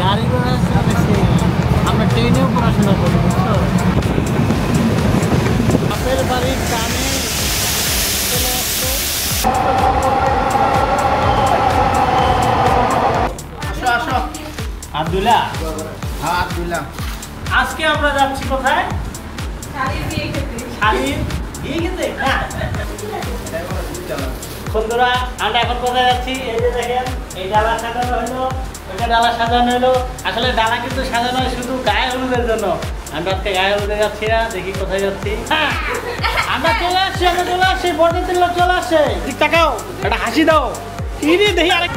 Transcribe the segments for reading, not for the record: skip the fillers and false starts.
গাড়ি ঘোড়া চলেছে, আমরা ট্রেনেও পড়াশোনা করি, বুঝছো? বাপের বাড়ির টানে চলে আসলো। আসো আসো আব্দুল্লাহ। হ্যাঁ আব্দুল্লাহ, আজকে আমরা যাচ্ছি কোথায়? শাড়ির বিয়ে খেতে। শাড়ির বিয়ে খেতে? বন্ধুরা আমরা এখন কোথায় যাচ্ছি? এই যে দেখেন, এই ডালা সাজানো হলো, ওইটা ডালা সাজানো হলো। আসলে ডালা কিন্তু সাজানো হয় শুধু গায়ে হলুদের জন্য। আমরা আজকে গায়ে হলুদে যাচ্ছি না, দেখি কোথায় যাচ্ছি। হ্যাঁ আমরা চলে আসছি বড়দের লোক চলে আসছে। ঠিক তাকাও, একটা হাসি দাও। দেখি আরেক,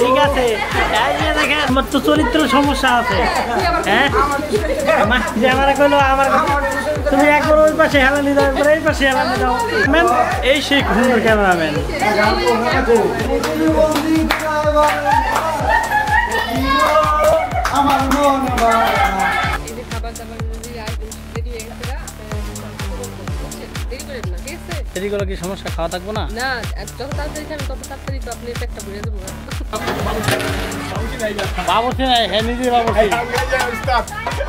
ঠিক আছে। দেখেন আমার তো চরিত্র সমস্যা আছে। হ্যাঁ আমার কইলো আমার, তুমি একবার ওই পাশে হেলানি দাও, একবার এই পাশে হেলানি দাও। এই সেই সুন্দর ক্যামেরাম্যান। আমার দেরিগুলো কি সমস্যা? খাওয়া থাকবো না? না, যত তাড়াতাড়ি খাবেন তত তাড়াতাড়ি তো আপনি পেটটা ভরে দেবো। বাবুসি নাই, হ্যাঁ নিজে বাবুসি।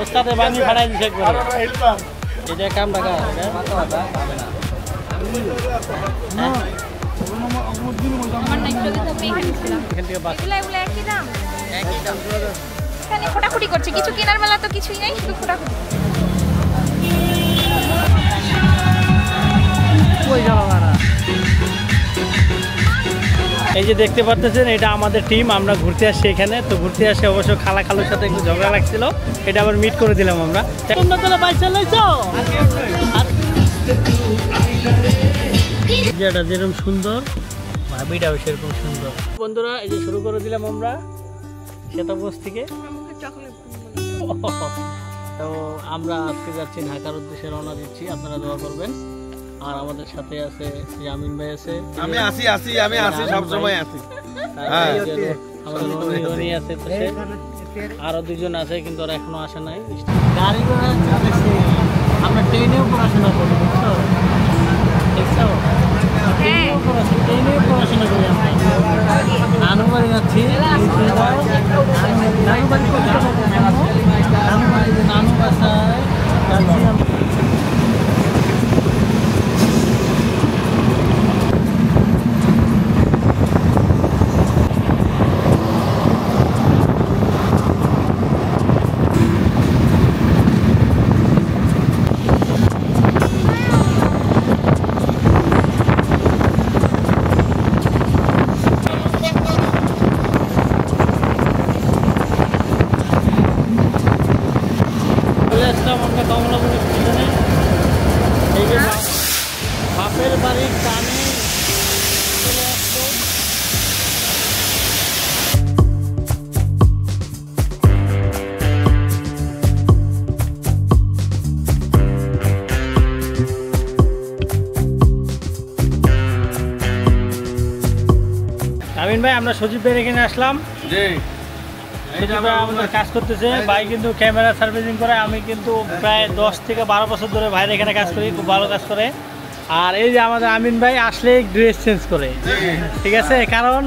ওস্তাদে বানিয়ে ফাটাই দিছে একবার। এটা কাম টাকা ফোটাফুটি করছে, কিছু কেনার মেলা তো কিছুই নাই, শুধু ফোটাফুটি। এই যে দেখতে পাচ্ছেন, এটা আমাদের টিম। আমরা ঘুরতে আসছি এখানে। তো ঘুরতে আসে অবশ্য খালা খালুর সাথে একটু ঝগড়া লাগছিল, এটা আবার মিট করে দিলাম আমরা। যেটা যেরকম সুন্দর, ভাবিটাও সেরকম সুন্দর। বন্ধুরা এই যে শুরু করে দিলাম আমরা শ্বেতাগঞ্জ থেকে। তো আমরা আজকে যাচ্ছি ঢাকার উদ্দেশ্যে, রওনা দিচ্ছি। আপনারা দোয়া করবেন। আর আমাদের সাথে আছে জামিন ভাই আছে, আমি আছি সব সময় আছি। হ্যাঁ আমাদের রনি আছে, আরো দুজন আছে কিন্তু ওরা এখনো আসে নাই। গাড়ি ঘোড়া চলেছে, আমরা ট্রেনেও পড়াশোনা করি, বুঝছো? ট্রেনেও পড়াশোনা করি আমরা। নানু বাড়ি যাচ্ছি, নানু বাসায় যাচ্ছি আমরা। বাপের বাড়ির টানে চলে আসলো। আমিন ভাই, আমরা সজীব ভাই এখানে আসলাম। আমাদের কাজ করতেছে ভাই, কিন্তু ক্যামেরা সার্ভিসিং করে। আমি কিন্তু প্রায় 10 থেকে 12 বছর ধরে ভাইয়ের এখানে কাজ করি, খুব ভালো কাজ করে। আর এই যে আমাদের আমিন ভাই আসলে ড্রেস চেঞ্জ করে, ঠিক আছে? কারণ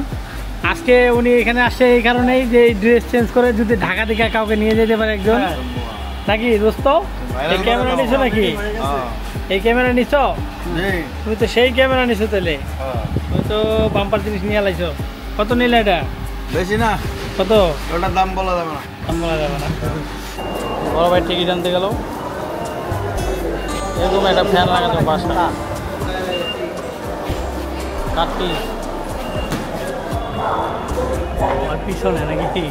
আজকে উনি এখানে আসছে এই কারণেই যে ড্রেস চেঞ্জ করে যদি ঢাকা থেকে কাউকে নিয়ে যেতে পারে একজন, নাকি দোস্ত? এই ক্যামেরা নিছো নাকি? এই ক্যামেরা নিছো? তুমি তো সেই ক্যামেরা নিছো, তাহলে তুমি তো বাম্পার জিনিস নিয়ে লাইছো। কত নিলে এটা? বেশি না। কত? ওটার দাম বলা যাবে না। দাম বলা যাবে না। বড় ভাই টিকিট আনতে গেল, এরকম একটা ফ্যান লাগানো বাসা কাটতি পিছনে নাকি?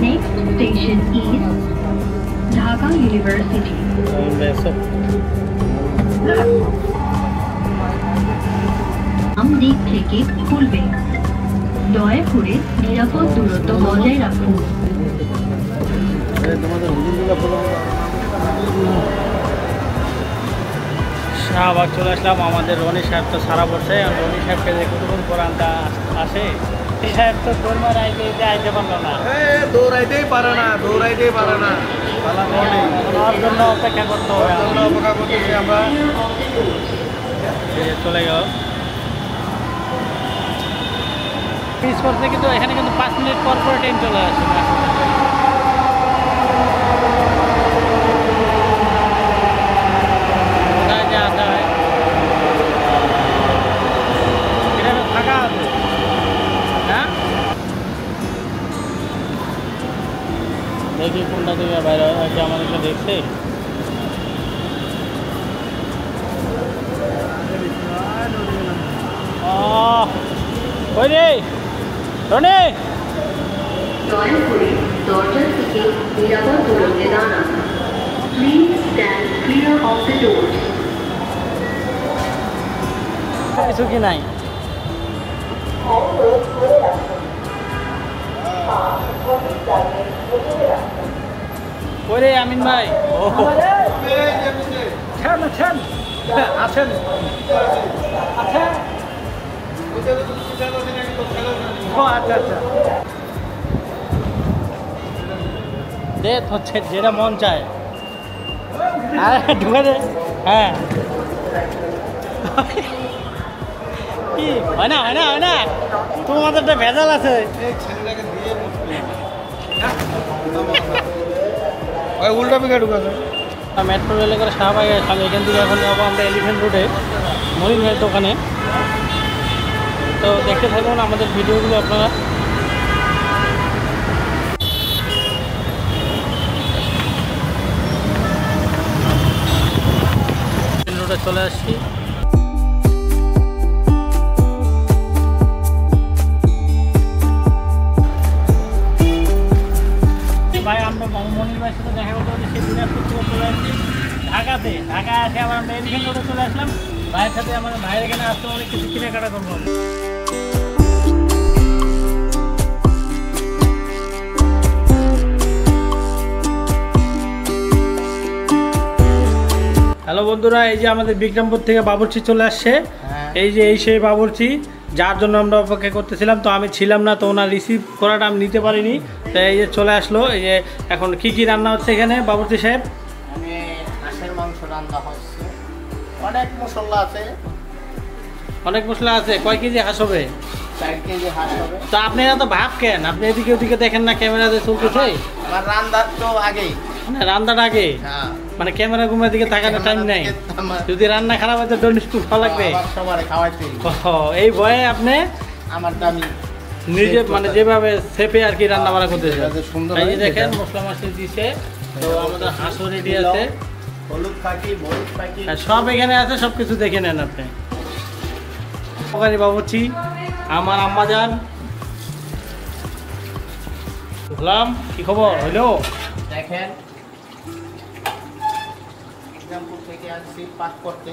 Next station is Dhaka University. हम देखते টিকিট খুলবে। দয়া করে নিরাপদ দূরত্ব বজায় রাখুন। শাহবাগ চলে আসলাম। আমাদের রনি সাহেব তো সারা বসে, রনি সাহেবকে যে কতক্ষণ পর আনতে আসে, এই সাহেব তো দৌড়মার আইতে পারলো না, দৌড়াইতেই পারে না, দৌড়াইতেই পারে না। ওর জন্য অপেক্ষা করতে হবে। অপেক্ষা করতেছি আমরা। এই যে চলে গেল পিস করছে, কিন্তু এখানে কিন্তু 5 মিনিট পর পর ট্রেন চলে আসে। কোথায় যে আসা হয় এখানে ফাঁকা আছে, হ্যাঁ দেখি কোনটা থেকে বাইরে হয়, আমাদেরকে দেখছে। ওই রে রনি, দয়া করে দরজা থেকে নিরাপদ দূরত্বে দাঁড়ান। Please stand clear of the doors. কিছু কি নাই? ওরে আমিন ভাই, আছেন আছেন আচ্ছা আচ্ছা দে হচ্ছে যেটা মন চায়। ঢুকে দে। হ্যাঁ কি হয় না হয় না হয় না, তোমাদের তো ভেজাল আছে। উল্টা পিকা ঢুকাছে। মেট্রো রেলে করে শাহবাগে আসলাম। এখান থেকে এখন যাবো আমরা এলিফ্যান্ট রোডে মরিন ভাইয়ের দোকানে। তো দেখতে থাকুন আমাদের ভিডিওগুলো আপনারা। রোডে চলে আসছি। ভাই আমরা মনির ভাইয়ের সাথে দেখা করতে হচ্ছে, সেই দিনাজপুর থেকে চলে আসছি ঢাকাতে। ঢাকা আসে আবার আমরা এলিফ্যান্ট রোডে চলে আসলাম। ভাইয়ের সাথে আমার ভাইয়ের এখানে আসতে অনেক কিছু কেনাকাটা করবো। হ্যালো বন্ধুরা, এই যে আমাদের বিক্রমপুর থেকে বাবুর্চি চলে আসছে। এই যে এই সেই বাবুর্চি যার জন্য আমরা অপেক্ষা করতেছিলাম। তো আমি ছিলাম না, তো ওনার রিসিভ করাটা আমি নিতে পারিনি। তো এই যে চলে আসলো। এই যে এখন কি কি রান্না হচ্ছে এখানে বাবুর্চি সাহেব? আমি হাঁসের মাংস রান্না হচ্ছে, অনেক মশলা আছে, অনেক মশলা আছে। কয় কেজি হাঁস হবে? 4 কেজি হাঁস হবে। তো আপনি এত ভাব কেন? আপনি এদিকে ওদিকে দেখেন না, ক্যামেরাতে চলতেছে। আমার রান্না তো আগেই, মানে রান্নাটা আগে, হ্যাঁ, মানে ক্যামেরা ঘুমের দিকে তাকানোর টাইম নাই। যদি রান্না খারাপ হয় তো ডোন্ট খাওয়া লাগবে। সবার খাওয়াইতে এই ভয়ে আপনি আমার দামি নিজে মানে যেভাবে সেপে আর কি রান্না বান্না করতেছে। যাতে সুন্দর এই যে হয় দেখেন সেটা। মশলা মাছলি দিছে। তো আমাদের হাঁসও রেডি আছে, হলুদ পাখি, মরিচ পাখি, আর সব এখানে আছে। সব কিছু দেখে নেন আপনি। ওখানে বাবুর্চি আমার আম্মা যান। বুঝলাম, কি খবর হইলো? দেখেন বিক্রমপুর থেকে আসছি পাক করতে।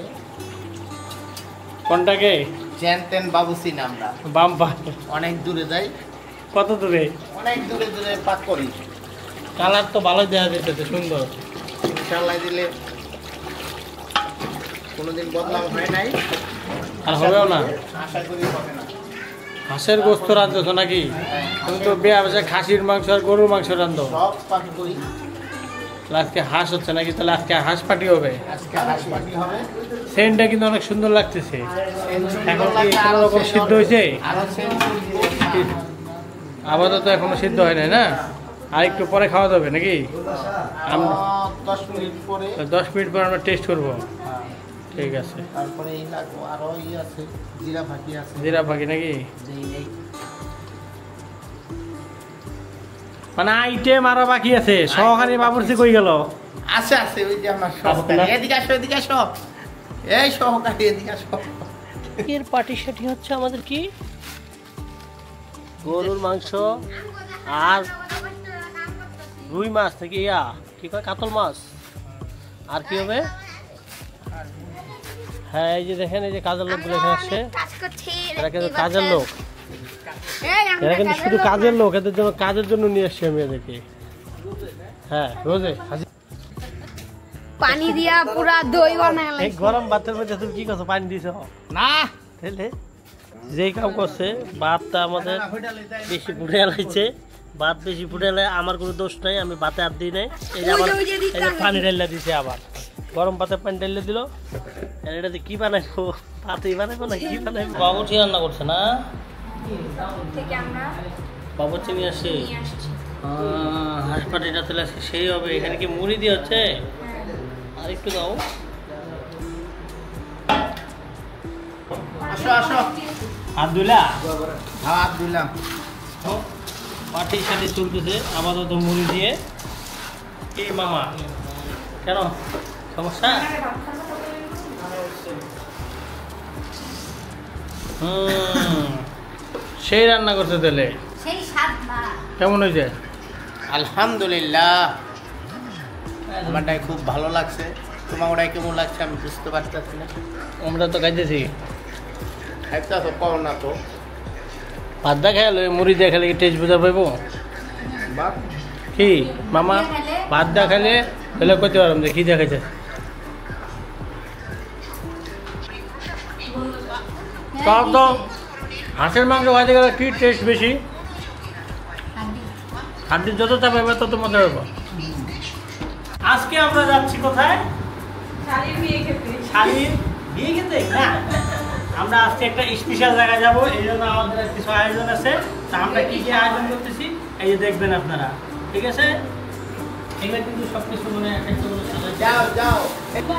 কোনটাকে? জ্যানতেন বাবুসি নামটা, বাম পা। অনেক দূরে যাই, কত দূরে? অনেক দূরে দূরে পাক করি। কালার তো ভালো দেওয়া যেতেছে, সুন্দর। ইনশাআল্লাহ দিলে কোনোদিন বদনাম হয় নাই, আর হবেও না। আশা করি হবে না। হাঁসের গোস্ত রাঁধছো নাকি? তুমি তো বিয়া বসে খাসির মাংস আর গরুর মাংস রাঁধো। সব পাক করি। আজকে হাঁস হচ্ছে নাকি? তাহলে আজকে হাঁস পাটি হবে। আজকে হাঁস পাটি হবে। সেন্টটা কিন্তু অনেক সুন্দর লাগতেছে। এখন কি লাগছে, কোনো আরো রকম সেন্ট সিদ্ধ হয়েছে? আরো সেন্ট দিয়ে আপাতত এখনো সিদ্ধ হয় নাই না? আর একটু পরে খাওয়া যাবে নাকি? আরো 10 মিনিট পরে 10 মিনিট পর আমরা টেস্ট করবো। ঠিক আছে। তারপরে এই লাগবো, আরো ই আছে, জিরা ফাঁকি আছে, জিরা পাখি নাকি? যে এই মানে আইটেম আরো বাকি আছে। সহকারী বাবুর্চি কই গেল? আছে আছে, ওই যে আমার সহকারী। এদিকে আসো, এদিকে আসো, এই সহকারী এদিকে আসো। এর পাটি সাটি হচ্ছে আমাদের কি গরুর মাংস আর রুই মাছ থেকে ইয়া কি কয় কাতল মাছ। আর কি হবে? হ্যাঁ এই যে দেখেন, এই যে কাজের লোকগুলো এখানে আসছে। এরা কিন্তু কাজের লোক, এরা কিন্তু শুধু কাজের লোক, এদের জন্য কাজের জন্য নিয়ে আসছি আমি এদেরকে। হ্যাঁ রোজে পানি দিয়া পুরা দই বানায় এই গরম ভাতের মধ্যে তুমি কি করছো, পানি দিছো না? তাহলে যেই কাম করছে, ভাতটা আমাদের বেশি ফুটে লাগছে, ভাত বেশি ফুটে এলে আমার কোনো দোষ নাই, আমি ভাতে হাত দিই নাই। এই যে আবার এই যে পানি ঢাইলা দিছে, আবার গরম ভাতে পানি ঢাইলে দিল। এটাতে কি বানাইবো, ভাতই বানাইবো না কি বানাইবো? বাবুর্চি রান্না করছে না, থেকে আমরা বাবুর্চি নিয়ে আসে নিয়ে আসছি। হাসপাতালটা তাহলে সেই হবে। এখানে কি মুড়ি দিয়ে হচ্ছে? আর একটু দাও। আসো আসো, আব্দুল্লাহ হাত দিলাম। পাটির সাথে চলতেছে আপাতত মুড়ি দিয়ে। এই মামা কেন সমস্যা? সেই রান্না করছে তাহলে, সেই স্বাদ না। কেমন হয়েছে? আলহামদুলিল্লাহ, আমারটাই খুব ভালো লাগছে। তোমার ওটাই কেমন লাগছে আমি বুঝতে পারতেছি না। আমরা তো খাইতেছি, খাইতে তো পাও না তো। ভাত দা খেলে মুড়ি দিয়ে খেলে কি টেস্ট বোঝা পাইবো? বাপ কি মামা ভাত দা খেলে তাহলে করতে পারলাম যে কি দেখাইছে। তাও তো হাঁসের মাংস খাইতে গেলে কি টেস্ট বেশি, হাড্ডির যত চাপ হবে তত মজা হবে। আজকে আমরা যাচ্ছি কোথায়? শালির বিয়ে খেতে না, আমরা আজকে একটা স্পেশাল জায়গায় যাবো, এই জন্য আমাদের কিছু আয়োজন আছে। তা আমরা কি কি আয়োজন করতেছি এই যে দেখবেন আপনারা, ঠিক আছে? এগুলো কিন্তু সবকিছু মানে একটা যাও যাও, এটা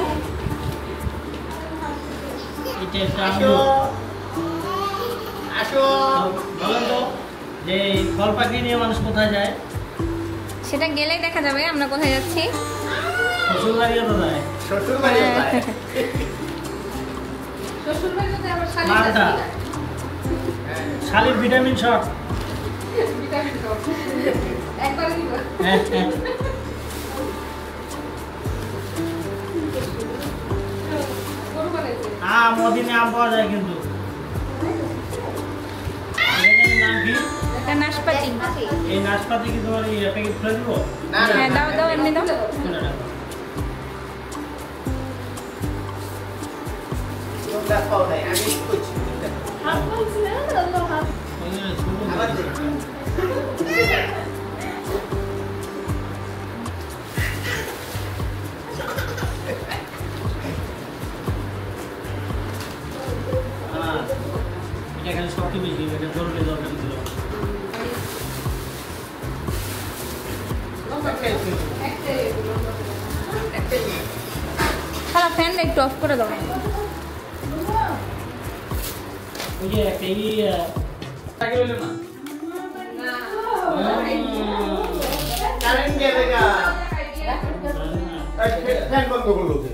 একটা আসো আসো। বলেন তো যে ফল পাখি নিয়ে মানুষ কোথায় যায়? সেটা গেলেই দেখা যাবে আমরা কোথায় যাচ্ছি। শ্বশুর বাড়িও তো যায়, শ্বশুর বাড়ি কোথায়? মালদা। শালির ভিটামিন শট। হ্যাঁ, হ্যাঁ। মদিনে আম পাওয়া যায় কিন্তু। এটার নাম কি? এটা নাশপাতি। এই নাশপাতি কি তোমার এই প্যাকেট খুলে দিব? না না, হ্যাঁ দাও দাও, এমনি দাও। খুলে রাখো। তোমরা পাও নাই, আমি করছি। আবার দেখো। এটা এখানে শক্তি বেশি, এটা জরুরি দরকার ছিল। সারা ফ্যানটা একটু অফ করে দাও। ওই যে একটা কারেন্ট দিয়ে দেখা। ফ্যান বন্ধ করলো কে?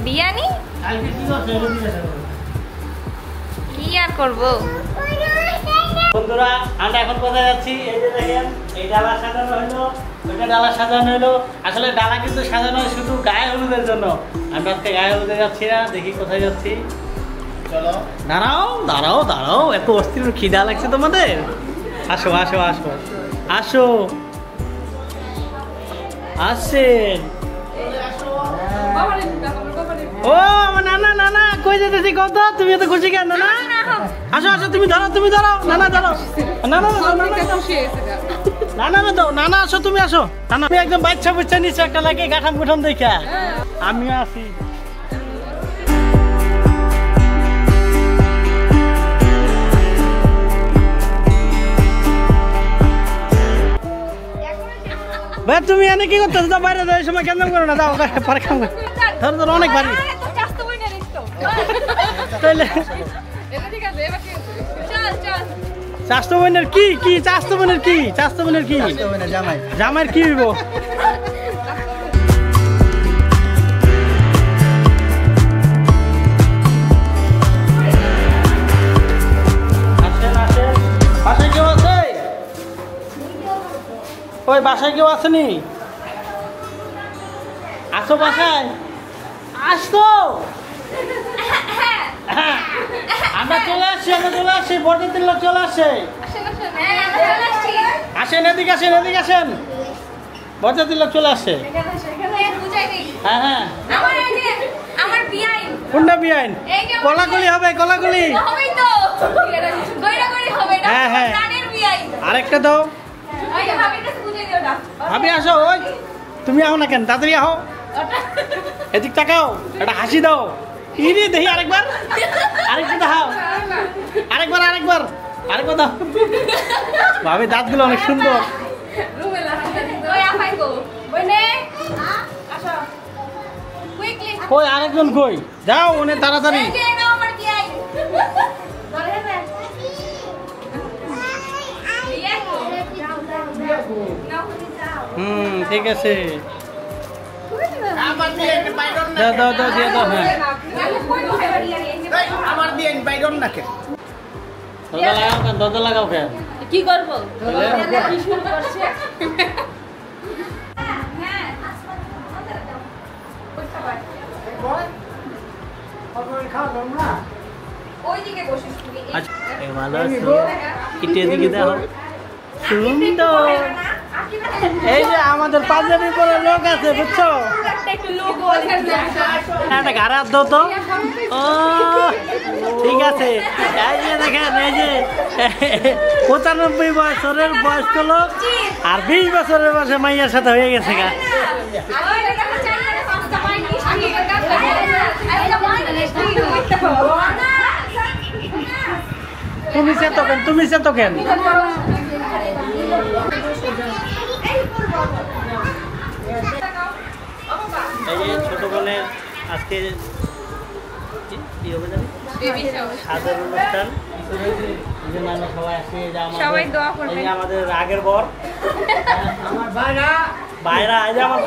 বিরিয়ানি কালকে কি করছে? কি আর করবো? বন্ধুরা আমরা এখন কোথায় যাচ্ছি? এই যে দেখেন, এই ডালা সাজানো হলো, ওইটা ডালা সাজানো হলো। আসলে ডালা কিন্তু সাজানো হয় শুধু গায়ে হলুদের জন্য। আমরা আজকে গায়ে হলুদে যাচ্ছি না, দেখি কোথায় যাচ্ছি। চলো দাঁড়াও দাঁড়াও দাঁড়াও, এত অস্থির খিদা লাগছে তোমাদের? আসো আসো আসো আসো, আসছেন? ও নানা নানা কই যেতেছি কত? তুমি এত খুশি কেন? নানা আসো আসো, তুমি ধরো তুমি ধরো, নানা ধরো, নানা নানা দাও, নানা আসো তুমি আসো। নানা আমি একদম বাচ্চা বুচ্চা নিচ্ছি একটা লাগে গাঠাম গুঠাম দেখা, আমিও আছি। ভাই তুমি এনে কি করতেছো? দাও বাইরে যাওয়ার সময় কেন করো না, দাও পরে কাম করো। ধরো ধরো অনেক ভারী তাইলে। চাস্তো বোনের কি কি? চাস্তো বোনের কি? চাস্তো বোনের কি? জামাই জামাইয়ের কি হইব? আসেন আসেন, বাসায় কেউ আছে? ওই বাসায় কেউ আসেনি? আসো বাসায় আসতো আমরা চলে আসছি বড়দিন লোক চলে আসছে আসেন এদিকে আসেন বড়দিন লোক চলে আসছে হ্যাঁ কোনটা বিআইন কলাগুলি হবে হ্যাঁ আরেকটা দাও ভাবি আসো ওই তুমি আও না কেন তাড়াতাড়ি আও এদিক তাকাও একটা হাসি দাও ইনি দেখি আরেকবার দাও আরেকবার দাও ভাবি দাঁতগুলো অনেক সুন্দর কই আরেকজন কই যাও উনি তাড়াতাড়ি ঠিক আছে দাও দিয়ে দাও হ্যাঁ আমার দিয়ে বাইরন না কেন দরজা লাগাও কেন কি করবো আচ্ছা ভালো আছো ইটের দিকে দাও সুন্দর এই যে আমাদের পাঞ্জাবি পরে লোক আছে বুঝছো একটা ঘাড়ে হাত দাও তো ও ঠিক আছে এই যে দেখেন এই যে 95 বছরের বয়স্ক লোক আর 20 বছরের বয়সে মাইয়ার সাথে হয়ে গেছে গা তুমি সে তো কেন এই যে ছোট বোনের আজকে সাদর অনুষ্ঠান সবাই আসে আমাদের আগের বর আমার ভাইরা এই যে আমার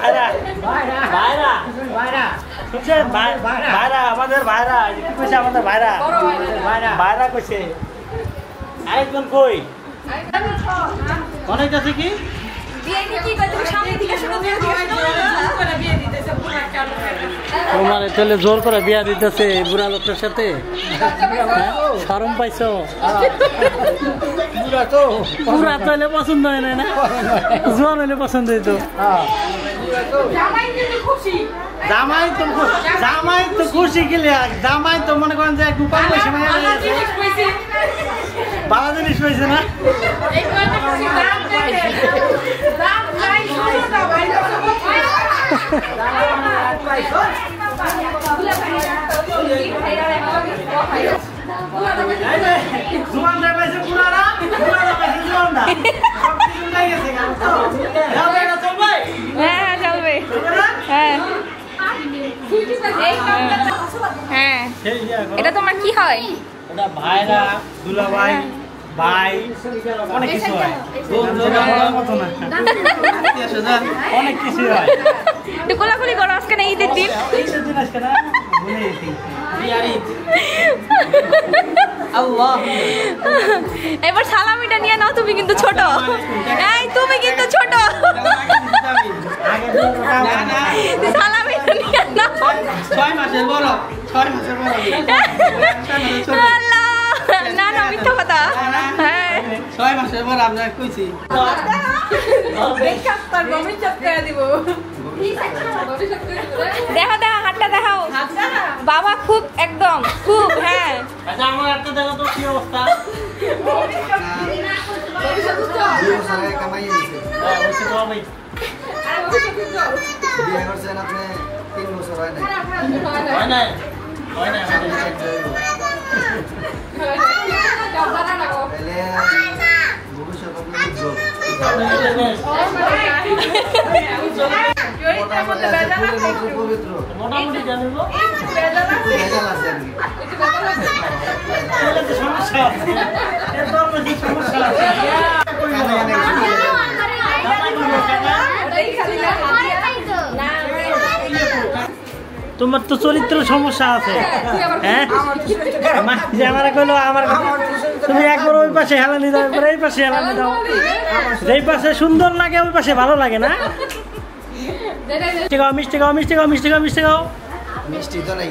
ভাইরা শুনছেন ভাইরা আমাদের ভাইরা কি কইছে আমাদের ভাইরা কইছে আরেকজন কই অনেক আছে কি তোমার তাহলে জোর করে বিয়া দিতেছে বুড়া লোকটার সাথে শরম পাইছো পুরা তো হলে পছন্দ হয় না জোয়ান হলে পছন্দ হইতো জামাই তো খুশি গেলে জামাই তো মনে করেন যে একটু কম বেশি ভালো জিনিস পাইছে না হ্যাঁ এটা তোমার কি হয় এটা ভাইরা দুলাভাই ভাই অনেক কিছু হয় অনেক কিছু হয় একটু কোলাকুলি করো আজকে না ঈদের দিন এবার সালামিটা নিয়ে নাও তুমি কিন্তু ছোট তুমি কিন্তু ছোট সালামিটা নিয়ে নাও 6 মাসের বড় না না মিথ্যা কথা হ্যাঁ 6 মাসের বড় আমরা কইছি দেখো হাতটা দেখাও বাবা খুব একদম খুব হ্যাঁ আচ্ছা আমার একটা দেখো তো কি অবস্থা মোটামুটি জানিব তোমার তো চরিত্র সমস্যা আছে হ্যাঁ আমার কইলো আমার তুমি একবার ওই পাশে হেলানি দাও একবার এই পাশে হেলানি দাও যেই পাশে সুন্দর লাগে ওই পাশে ভালো লাগে না মিষ্টি খাও মিষ্টি খাও মিষ্টি খাও মিষ্টি খাও। মিষ্টি তো নাই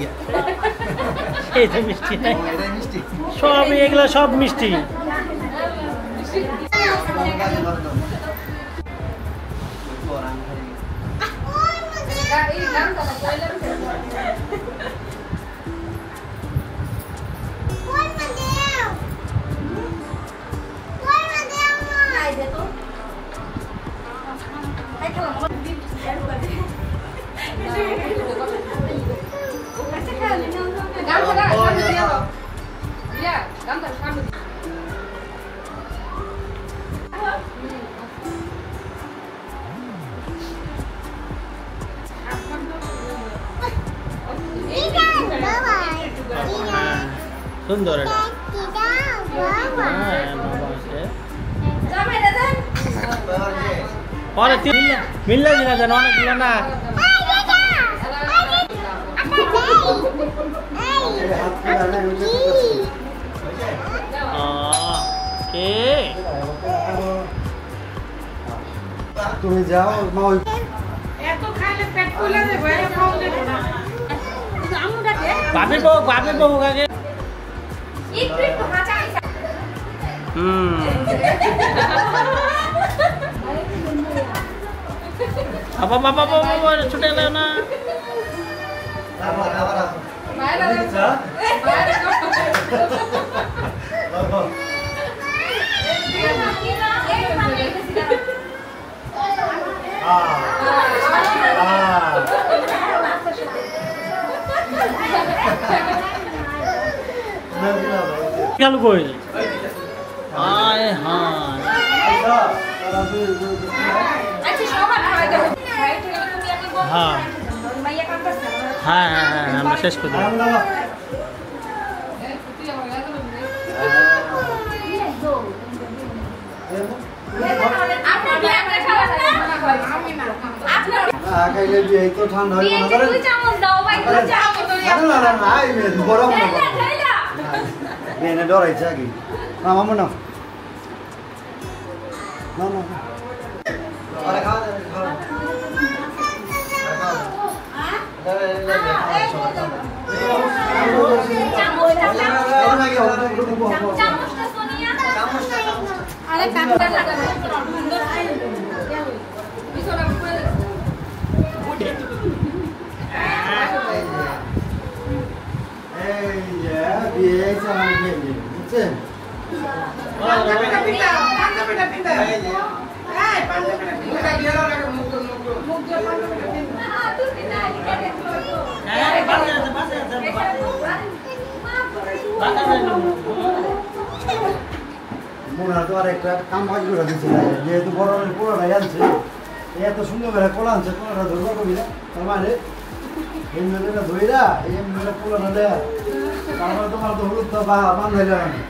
এই তো মিষ্টি নাই, এটাই মিষ্টি সব এগুলো সব মিষ্টি। সুন্দর এটা। পরে মিললে দিনা যেন অনেকগুলো না। তুমি যাও মা ওই বাপের বউ বাপের বউ কাকে বাবা বাবা বাবা ছুটে গেল না। গেল কই? আয় হায় হ্যাঁ হ্যাঁ হ্যাঁ হ্যাঁ আমরা শেষ করে দিলাম। ঠান্ডা ডরাইছে আগে মামা না না না মোনার তো আর একটা কাম কাজ করে দিচ্ছে যেহেতু বড় পোড়াটাই আনছে এত সুন্দর করে কোলা আনছে পোড়াটা ধরবা কবি না তার মানে এই মেয়েটা ধইরা এই মেয়েটা পোড়াটা দেয়া তারপরে তোমার তো হলুদ তো বান্ধাইলাম আমি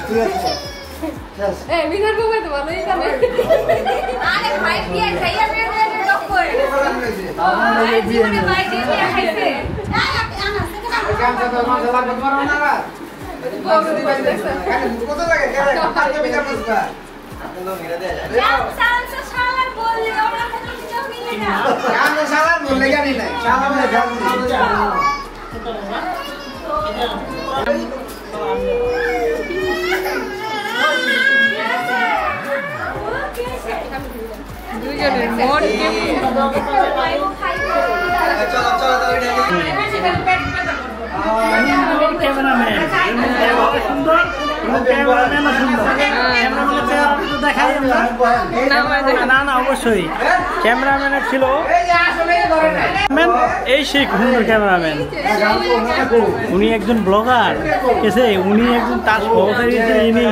ঠিক আছে না না অবশ্যই ক্যামেরাম্যানের ছিল এই সেই সুন্দর ক্যামেরাম্যান। উনি একজন ব্লগার এসে উনি একজন তার সহকারী ইনি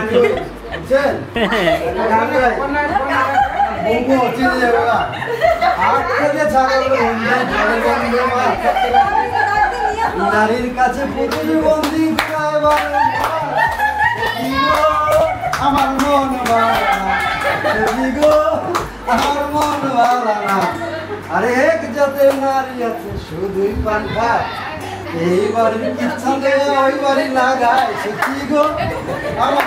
নারীর কাছে প্রতিবন্ধী আমার মন গো আমার মন ভালো না আরে এক যাতে নারী আছে শুধুই পান্থা এই বাড়ির ইচ্ছা দেয় ওই বাড়ি লাগায় সত্যি গো আমার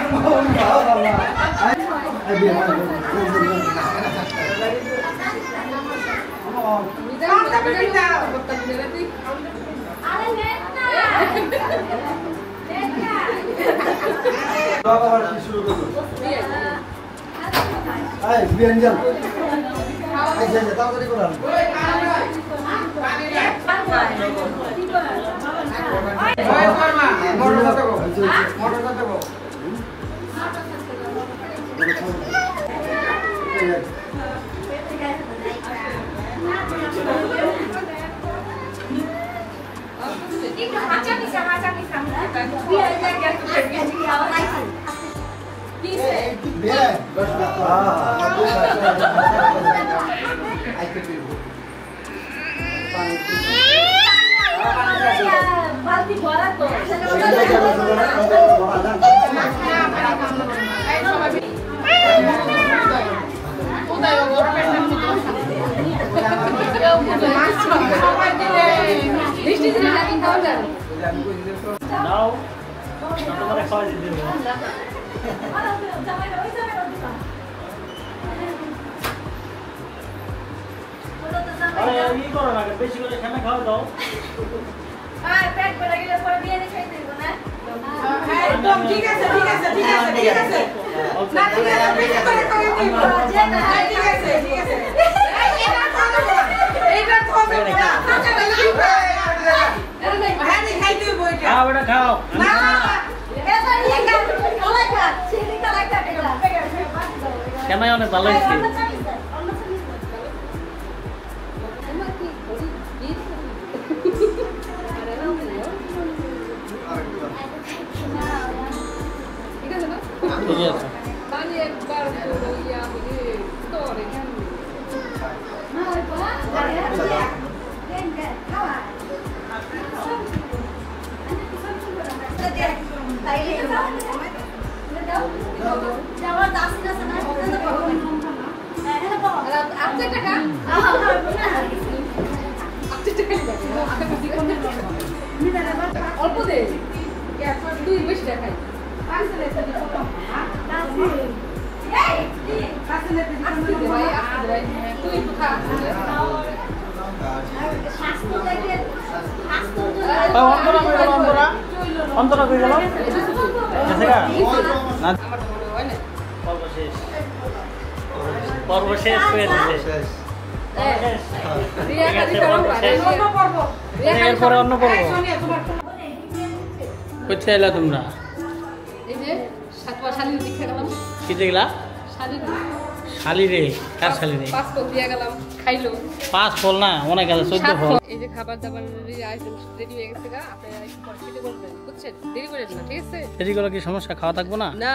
নাও তোমারে খাওয়া দিতে দেব আরে এই করো না বেশি করে খানা খাওয়া দাও পেট ভরে গেলে পরে বিয়ে দিয়ে খাইতে দিব না একদম ঠিক আছে ঠিক আছে ঠিক আছে ঠিক আছে না ঠিক আছে বেশি করে খাইতে দিব ঠিক আছে ঠিক আছে এইটা খাবে না হ্যাঁ খাইতে দিব এটা খাও বেটা খাও না এটা নিয়ে খা কলাই খা চিনি কলাই খা এটা কেন অনেক ভালো হয়েছে ঠিক আছে অল্প দে তুই বেশি দেখাই তুই খা অন্তরা কই গেল পর্ব শেষ হয়ে গেছে এরপরে অন্য পর্ব কোথায় এলা তোমরা এই যে সাতবা শালির দীক্ষা গেলাম কি দেখলা শালির শালি রে কার শালি রে 5 ফল দিয়া গেলাম খাইলো 5 ফল না অনেক আছে 14 ফল এই যে খাবার দাবার আইটেম রেডি হয়ে গেছে গা আপনারা একটু পরে খেতে বলবেন বুঝছেন দেরি করেন না ঠিক আছে দেরি করলে কি সমস্যা খাওয়া থাকবো না না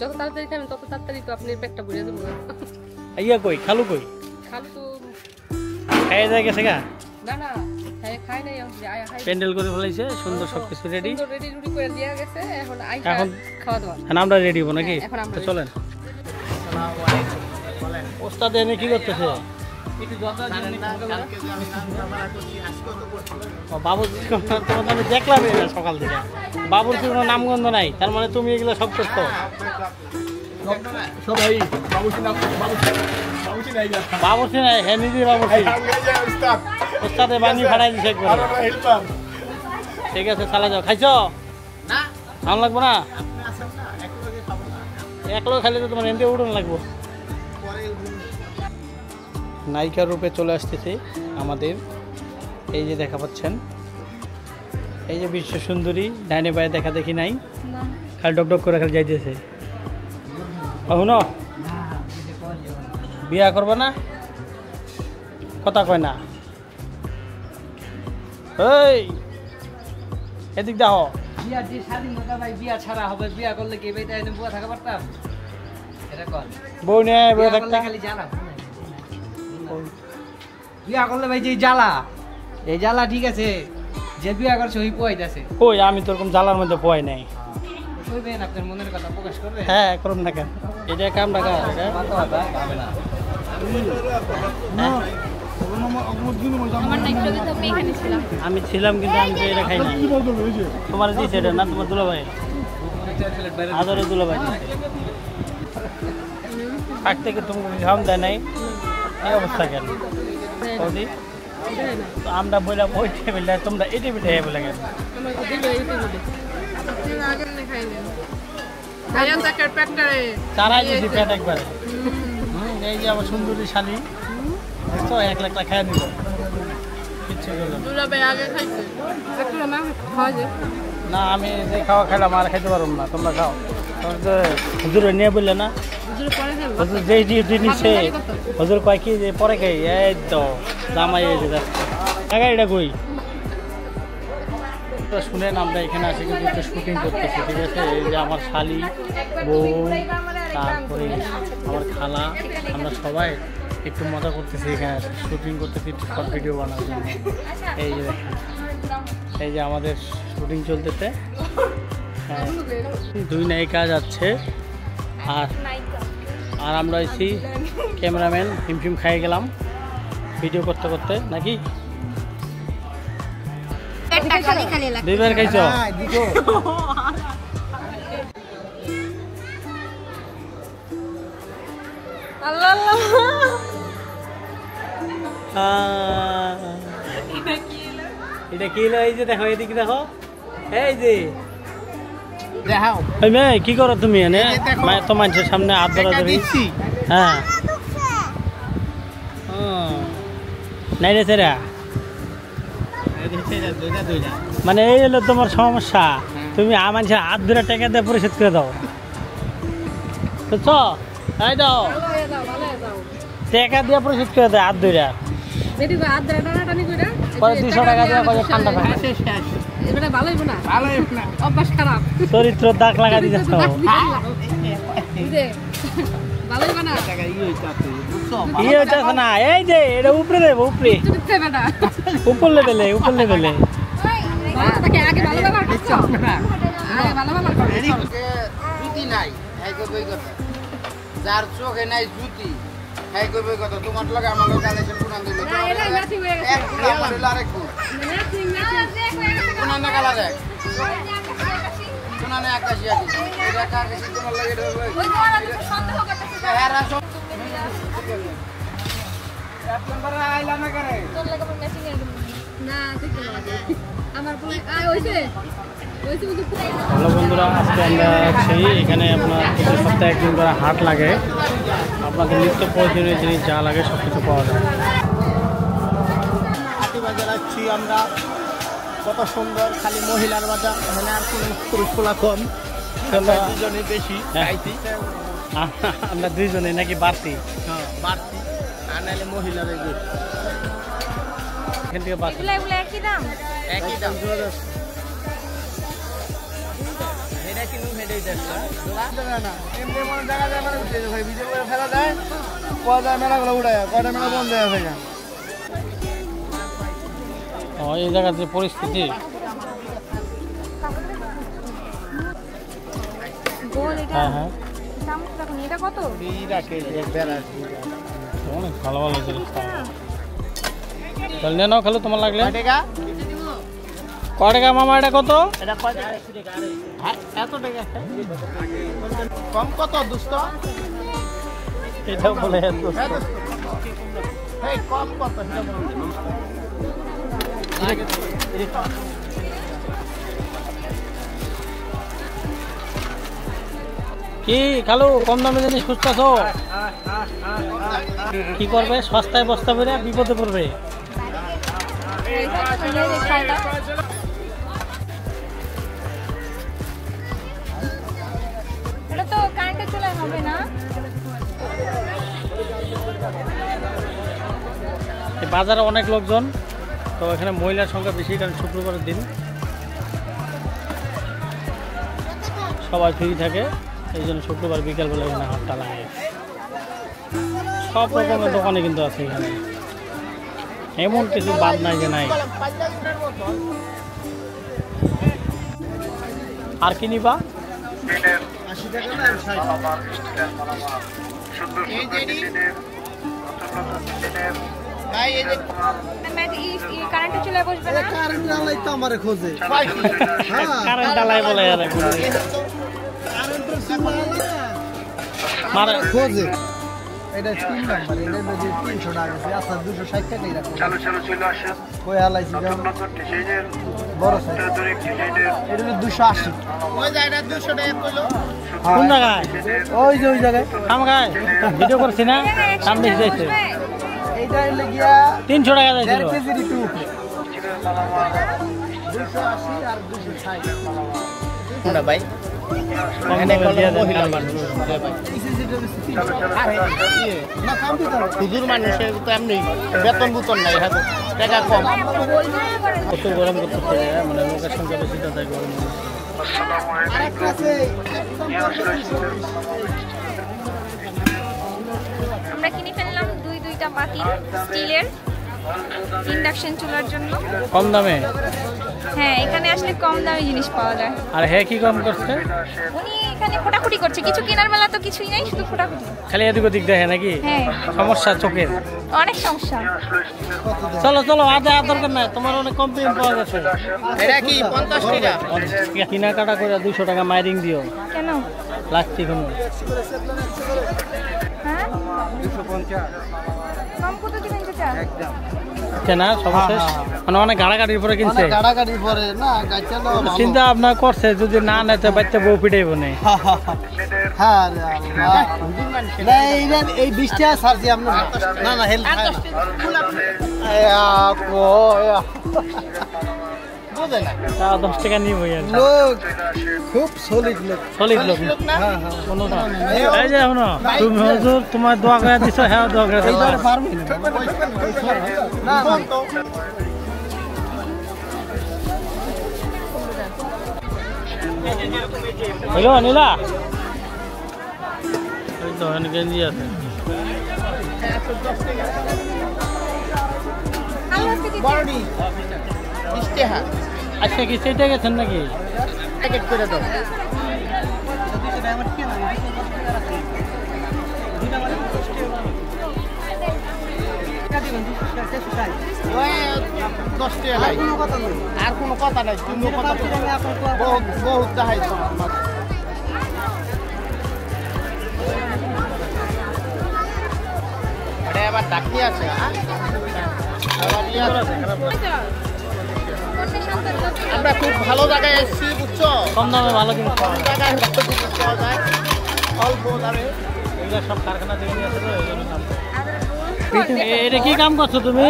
যত তাড়াতাড়ি খাবেন তত তাড়াতাড়ি তো আপনি পেটটা ভরে দেবো ইয়া কই খালু কই খালু তো খাইয়ে যায় গেছে গা না না খাই নাই প্যান্ডেল করে ফেলাইছে সুন্দর সবকিছু রেডি রেডি রুডি করে দিয়া গেছে এখন এখন খাওয়া দাওয়া এখন আমরা রেডি হবো নাকি এখন আমরা তো চলেন ওস্তাদ এনে কি করতেছে বাবু তোমার আমি দেখলাম সকাল থেকে বাবুর কি কোনো নামগন্ধ নাই তার মানে তুমি এগুলো সব করছো বাবুসি নাই হ্যাঁ নিজে বাবুসি ওস্তাদে বানিয়ে ফাটাই দিছে একবার ঠিক আছে চালা যাও খাইছ ভালো লাগবো না একলো খাইলে তো তোমার এমনি উঠোন লাগবো নায়িকার রূপে চলে আসতেছে আমাদের এই যে দেখা পাচ্ছেন এই যে বিশ্ব সুন্দরী ডাইনে বায়ে দেখা দেখি নাই খালি ডক ডক করে খালি যাইতেছে শুনো বিয়া করবে না কথা কয় না এই এদিক দেখো বিয়ার যে স্বাধীনতা ভাই বিয়া ছাড়া হবে বিয়া করলে কি বেটা এনে বুয়া থাকা পারতাম এটা কর বউ নিয়ে বউ থাকতা খালি জ্বালা বিয়া করলে ভাই যে জ্বালা এই জ্বালা ঠিক আছে যে বিয়া করছে ওই পোয়াইতেছে কই আমি তো এরকম জ্বালার মধ্যে পোয়াই নাই কইবেন আপনার মনের কথা প্রকাশ করবে হ্যাঁ করুন না কেন এটা কাম টাকা ভাবে না আমি ছিলাম কিন্তু আমি তো এটা খাই না তোমার দিয়েছে এটা না তোমার দুলা ভাই আদরে দুলা ভাই আগ থেকে তুমি ঘাম দেয় নাই এই অবস্থা কেন বৌদি আমরা বললাম ওই টেবিলটা তোমরা এই টেবিলটা বলে গেল তারাই যদি পেট একবারে এই যে আমার সুন্দরী শালি তো 1 লাখ টাকা খাইয়া দিল কিচ্ছু না আমি যে খাওয়া খেলাম আর খাইতে পারবো না তোমরা খাও হুজুরে নিয়ে বললে না হুজুর যেই ডিউটি নিচ্ছে হুজুর কয় কি যে পরে খাই এই তো জামাই এসে যাচ্ছে টাকা এটা কই শুনেন আমরা এখানে আসি কিন্তু একটু শুটিং করতেছি ঠিক আছে এই যে আমার শালি বউ তারপরে আমার খালা আমরা সবাই একটু মজা করতেছি এখানে শুটিং করতেছি একটু শর্ট ভিডিও বানানোর জন্য এই যে দেখেন এই যে আমাদের শুটিং চলতেছে দুই নায়িকা যাচ্ছে আর আর আমরা এসি ক্যামেরাম্যান হিমফিম খাই গেলাম ভিডিও করতে করতে নাকি দুইবার খাইছ এটা কি হলো এই যে দেখো এদিকে দেখো এই যে কি করো তুমি এনে তো মানুষের সামনে হাত ধরা ধরি হ্যাঁ নাই রে সেরা মানে এই হলো তোমার সমস্যা তুমি মানুষের হাত ধরে টাকা দিয়ে পরিশোধ করে দাও বুঝছো তাই দাও টাকা দিয়ে পরিশোধ করে দেয় হাত ধরে পরে 200 টাকা দিয়ে ঠান্ডা চরিত্র দাগ লাগা দিতে না এই যে এটা উপরে দেবো উপরে উপর লেভেলে যার চোখে নাই জুতি হ্যাঁ কইবে কত তোমার লাগে আমার লোক কালেকশন কোন দিল এক আমার আরেক কোন না কালা দেখ কোন না আকাশি আছে এটা কাকাশি তোমার লাগে ধরবে ওই সন্দেহ করতেছে হ্যাঁ রাসো এক নম্বর আইলা না করে তোর লাগে ম্যাচিং না ঠিক আছে আমার বলে আই হইছে হ্যালো বন্ধুরা আজকে আমরা আছি এখানে আপনার প্রতি সপ্তাহে একদিন করে হাট লাগে আপনাদের নিত্য প্রয়োজনীয় জিনিস যা লাগে সব কিছু পাওয়া যায় হাটি বাজার আসছি আমরা কত সুন্দর খালি মহিলার বাজার এখানে আর কোনো পুরুষ খোলা কম দুজনে বেশি আমরা দুইজনে নাকি বাড়তি হ্যাঁ বাড়তি আর নাহলে মহিলাদের বেশি এখান থেকে বাড়তি একই দাম এই জায়গার যে পরিস্থিতি হ্যাঁ হ্যাঁ অনেক ভালো ভালো জিনিস তাহলে নাও খেলো তোমার লাগলে কয় টাকা মামা এটা কত এত টাকা কম কত দুস্থ এটা বলে কম কত কি খালু কম দামে জিনিস খুঁজতেছো কি করবে সস্তায় বস্তা করে বিপদে পড়বে এটা তো কারেন্টের চুলায় হবে না বাজারে অনেক লোকজন তো এখানে মহিলার সংখ্যা বেশি কারণ শুক্রবারের দিন সবাই ফ্রি থাকে এই জন্য শুক্রবার বিকালবেলা এখানে হাটটা লাগে সব রকমের দোকানে কিন্তু আছে এখানে এমন কিছু বাদ নাই যে নাই আর কি নিবা কারেন্টের চুলায় বসবে না কারেন্ট জ্বালাই তো আমারে খোঁজে কারেন্ট ডালাই বলে মারা খোঁজে এটা 3 নাম্বার এটা মধ্যে 300 টাকা আছে আচ্ছা 260 টাকা এরকম কই হালাইছি বড় সাইজ এটা 280 ওই জায়গা 200 টাকা কইলো কোন জায়গায়? ওই যে ওই জায়গায় আমাকে ভিডিও করছি না, সামনে যাইছে এইটা হইলে গিয়া 300 টাকা যাইছিল। 1.5 কেজির একটু উপরে 280 আর 260 কোনটা ভাই কম দামে দিয়ে দেন কারবার। না কাম দিতে হবে হুজুর মানুষের তো এমনি বেতন বুতন নাই হয়তো টাকা কম কত গরম করতেছে, মানে লোকের সংখ্যা বেশি তো তাই গরম। আরেকটা আছে আমরা কিনে ফেললাম দুইটা পাতিল স্টিলের ইন্ডাকশন চুলার জন্য। কম দামে? হ্যাঁ, এখানে আসলে কম দামে জিনিস পাওয়া যায়। আর হ্যাঁ কি কম করছে? উনি এখানে খোটাখুটি করছে, কিছু কেনার বেলা তো কিছুই নাই, শুধু খোটাখুটি। খালি এদিক ওদিক দেখে নাকি? হ্যাঁ, সমস্যা চোখের? অনেক সমস্যা। চলো চলো, আজ আর দরকার নাই, তোমার অনেক কমপ্লেন পাওয়া যাচ্ছে। এটা কি 50 টাকা কেনাকাটা করে 200 টাকা মাইরিং দিও। কেন লাগছে কোনো? হ্যাঁ, 250 কম কত দিবেন চাচা? একদম কেনা সর্বশেষ মানে অনেক গাড়াগাড়ির পরে কিনছে। গাড়াগাড়ি পরে না গাইতে না ভালো চিন্তা ভাবনা করছে যদি না নেয় তো বাচ্চা বউ পিটাইব না। হ্যাঁ রে আল্লাহ না এই 20 টাকা সারছি আমরা না না হেল্প খায় না কো বুঝে না তা 10 টাকা নিবই আর। লোক খুব সলিড লোক সলিড লোক না? হ্যাঁ হ্যাঁ কোনো না। এই যে শুনো, তুমি হুজুর তোমার দোয়া করে দিছো, হ্যাঁ দোয়া করে দিছো। এইবারে পারবি না না হইলো নীলা? এই তো এখানে গেঞ্জি আছে। বড়ডি 20 টাকা আচ্ছা কি সেইটা গেছেন নাকি? প্যাকেট করে দাও ওই 10 টাকা নাই আর কোনো কথা নাই তুমি কথা বহুত বহুত দেখাইছো আরে আবার ডাকি আছে হ্যাঁ আবার ইয়া আমরা খুব ভালো জায়গায় এসেছি বুঝছো কম দামে ভালো জিনিস পাওয়া যায়। জায়গায় ভালো জিনিস পাওয়া যায় অল্প দামে এগুলো সব কারখানা থেকে নিয়ে আসে তো এই জন্য দাম। এটা কি কাম করছো তুমি?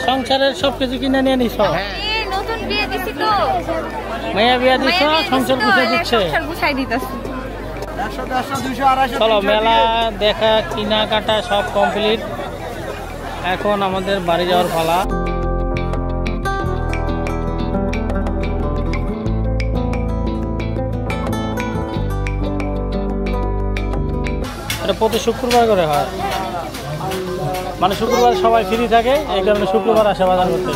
সংসারের সব কিছু কিনে নিয়ে নিছ? এই নতুন বিয়ে দিছি তো, মাইয়া বিয়া দিছ, সংসার গুছিয়ে দিচ্ছে। সংসার গুছাই দিতেছি। 100 150 200 250 চলো, মেলা দেখা কেনাকাটা সব কমপ্লিট, এখন আমাদের বাড়ি যাওয়ার পালা। এটা প্রতি শুক্রবার করে হয়, মানে শুক্রবার সবাই ফ্রি থাকে, এই কারণে শুক্রবার আসে বাজার করতে।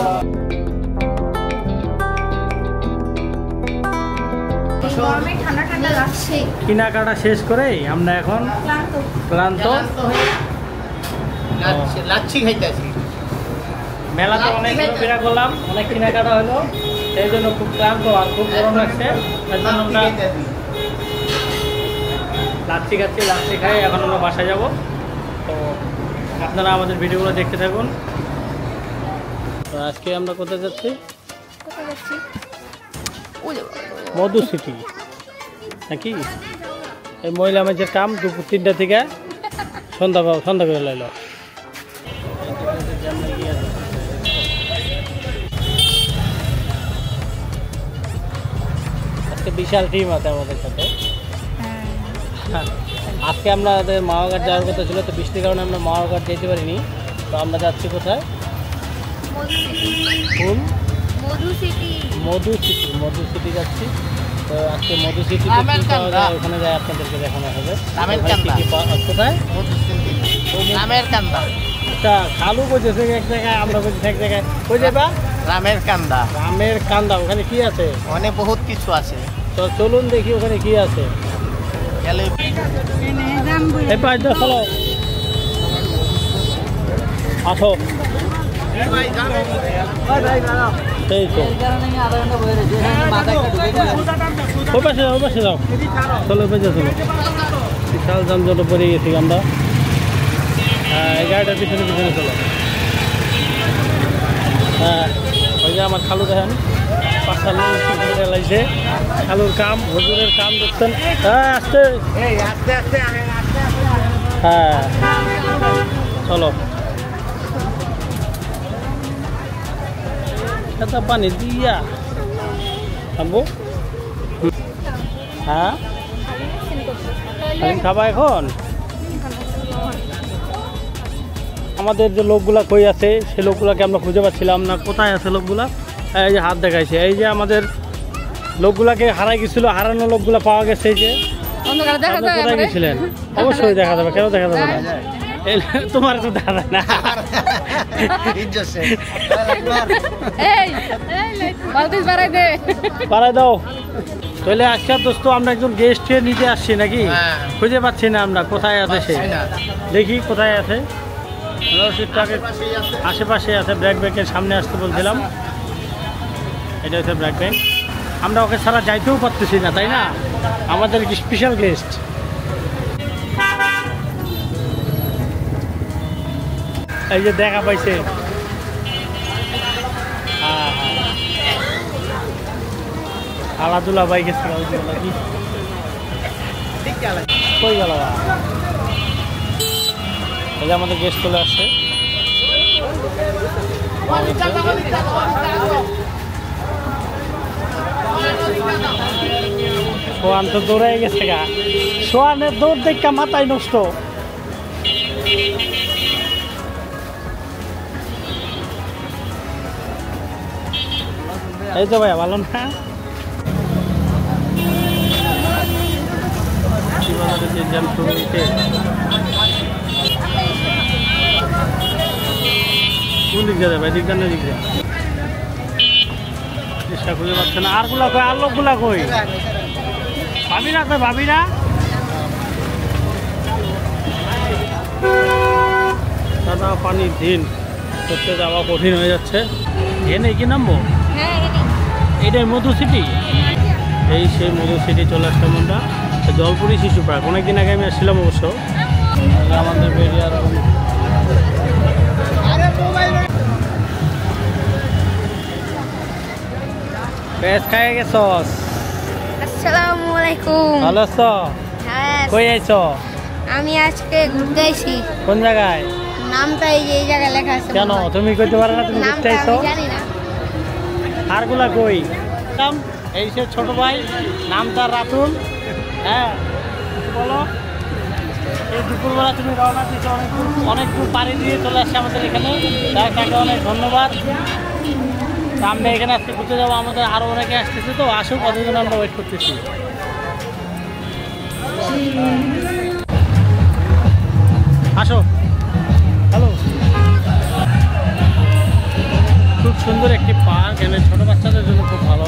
গরমে ঠান্ডা ঠান্ডা লাগছে, কেনাকাটা শেষ করেই আমরা এখন ক্লান্ত। লাচ্ছি খাইতেছি মেলাতে অনেক ঘোরাফেরা করলাম, অনেক কেনাকাটা হলো, সেই জন্য খুব ক্লান্ত আর খুব গরম লাগছে। তার জন্য আমরা লাচ্ছি খাচ্ছি, লাচ্ছি খাই এখন আমরা বাসায় যাব। তো আপনারা আমাদের ভিডিওগুলো দেখতে থাকুন। তো আজকে আমরা কোথায় যাচ্ছি? কোথায় যাচ্ছি? ওলে মধু সিটি নাকি? এই মহিলা মানুষের কাম দুপুর 3টা থেকে সন্ধ্যা করে লাইল। আজকে বিশাল টিম আছে আমাদের সাথে। আজকে আমাদের মাওয়াঘাট যাওয়ার কথা ছিল, তো বৃষ্টির কারণে আমরা মাওয়াঘাট যেতে পারিনি। তো আমরা যাচ্ছি কোথায়? ফুল মধু সিটি যাচ্ছি। তো আজকে মধু সিটি ওখানে যাই, আপনাদেরকে দেখানো হবে। কোথায়? রামের কান্দা। আচ্ছা, খালু বলছে এক জায়গায়, আমরা বলছি এক জায়গায়। কই যাবা? রামের কান্দা। রামের কান্দা, ওখানে কি আছে? অনেক বহুত কিছু আছে, তো চলুন দেখি ওখানে কি আছে। গেলে এই পাঁচ দশ চলো, আসো। ভাই সেই তো এই কারণে আমি আধা ঘন্টা বসে রয়েছি মাথা একটা ঢুকে দিলাম ওই পাশে যাও চলো ওই পাশে চলো বিশাল যানজটে পড়ে গেছি আমরা হ্যাঁ এই গাড়িটার পিছনে পিছনে চলো হ্যাঁ ওই যে আমার খালু দেখেন পাঁচটা লোক লাগছে খালুর কাম হুজুরের কাম দেখছেন হ্যাঁ আস্তে হ্যাঁ চলো এত পানি দিয়া খাবো হ্যাঁ খাবা এখন আমাদের যে লোকগুলা কই আছে সেই লোকগুলাকে আমরা খুঁজে পাচ্ছিলাম না কোথায় আছে লোকগুলা এই যে হাত দেখাইছে এই যে আমাদের লোকগুলাকে হারাই গেছিল হারানো লোকগুলা পাওয়া গেছে এই যে আপনি কোথায় গেছিলেন অবশ্যই দেখা যাবে কেন দেখা যাবে না তোমার তো দেখা যায় না বাড়াই দাও তাহলে আজকে দোস্ত আমরা একজন গেস্ট নিতে আসছি নাকি খুঁজে পাচ্ছি না আমরা কোথায় আছে সে দেখি কোথায় আছে সিটটাকে আশেপাশে আছে ব্র্যাক ব্যাংকের সামনে আসতে বলছিলাম এটা হচ্ছে ব্র্যাক ব্যাংক আমরা ওকে ছাড়া যাইতেও পারতেছি না তাই না আমাদের স্পেশাল গেস্ট এই যে দেখা পাইছে আলাদুল্লাহ ভাই গেছে নাকি কই গেল এই যে আমাদের গেস্ট চলে আসছে সোয়ান তো দৌড়াই গেছে গা সোয়ানের দৌড় দেখা মাথায় নষ্ট এই তো ভাইয়া ভালো না কোন দিক যাবে ভাই দিক না দিক যায় চেষ্টা খুঁজে পাচ্ছে না আর গুলা কই আর লোকগুলা কই ভাবি না কই ভাবি না দাদা পানির দিন করতে যাওয়া কঠিন হয়ে যাচ্ছে এনে কি নামবো এটাই মধু সিটি এই সেই মধু সিটি চলে আসলাম আমরা জলপুরি শিশু পার্ক অনেকদিন আগে আমি আসছিলাম অবশ্য আমাদের বেরিয়ার বেশ খাই গেছস আসসালামু আলাইকুম ভালো আছো হ্যাঁ কই আইছো আমি আজকে ঘুরতে আইছি কোন জায়গায় নামটা এই জায়গায় লেখা আছে কেন তুমি কইতে পারো না তুমি ঘুরতে আইছো জানি না আরগুলা কই এই সে ছোট ভাই নাম তার রাতুল হ্যাঁ বলো এই দুপুরবেলা তুমি রওনা দিচ্ছ অনেক দূর পাড়ি দিয়ে চলে আসছে আমাদের এখানে তাকে অনেক ধন্যবাদ আমরা এখানে আজকে ঘুরতে যাবো আমাদের আরও অনেকে আসতেছে তো আসুক কতজন আমরা ওয়েট করতেছি আসো হ্যালো খুব সুন্দর একটি পার্ক এখানে ছোট বাচ্চাদের জন্য খুব ভালো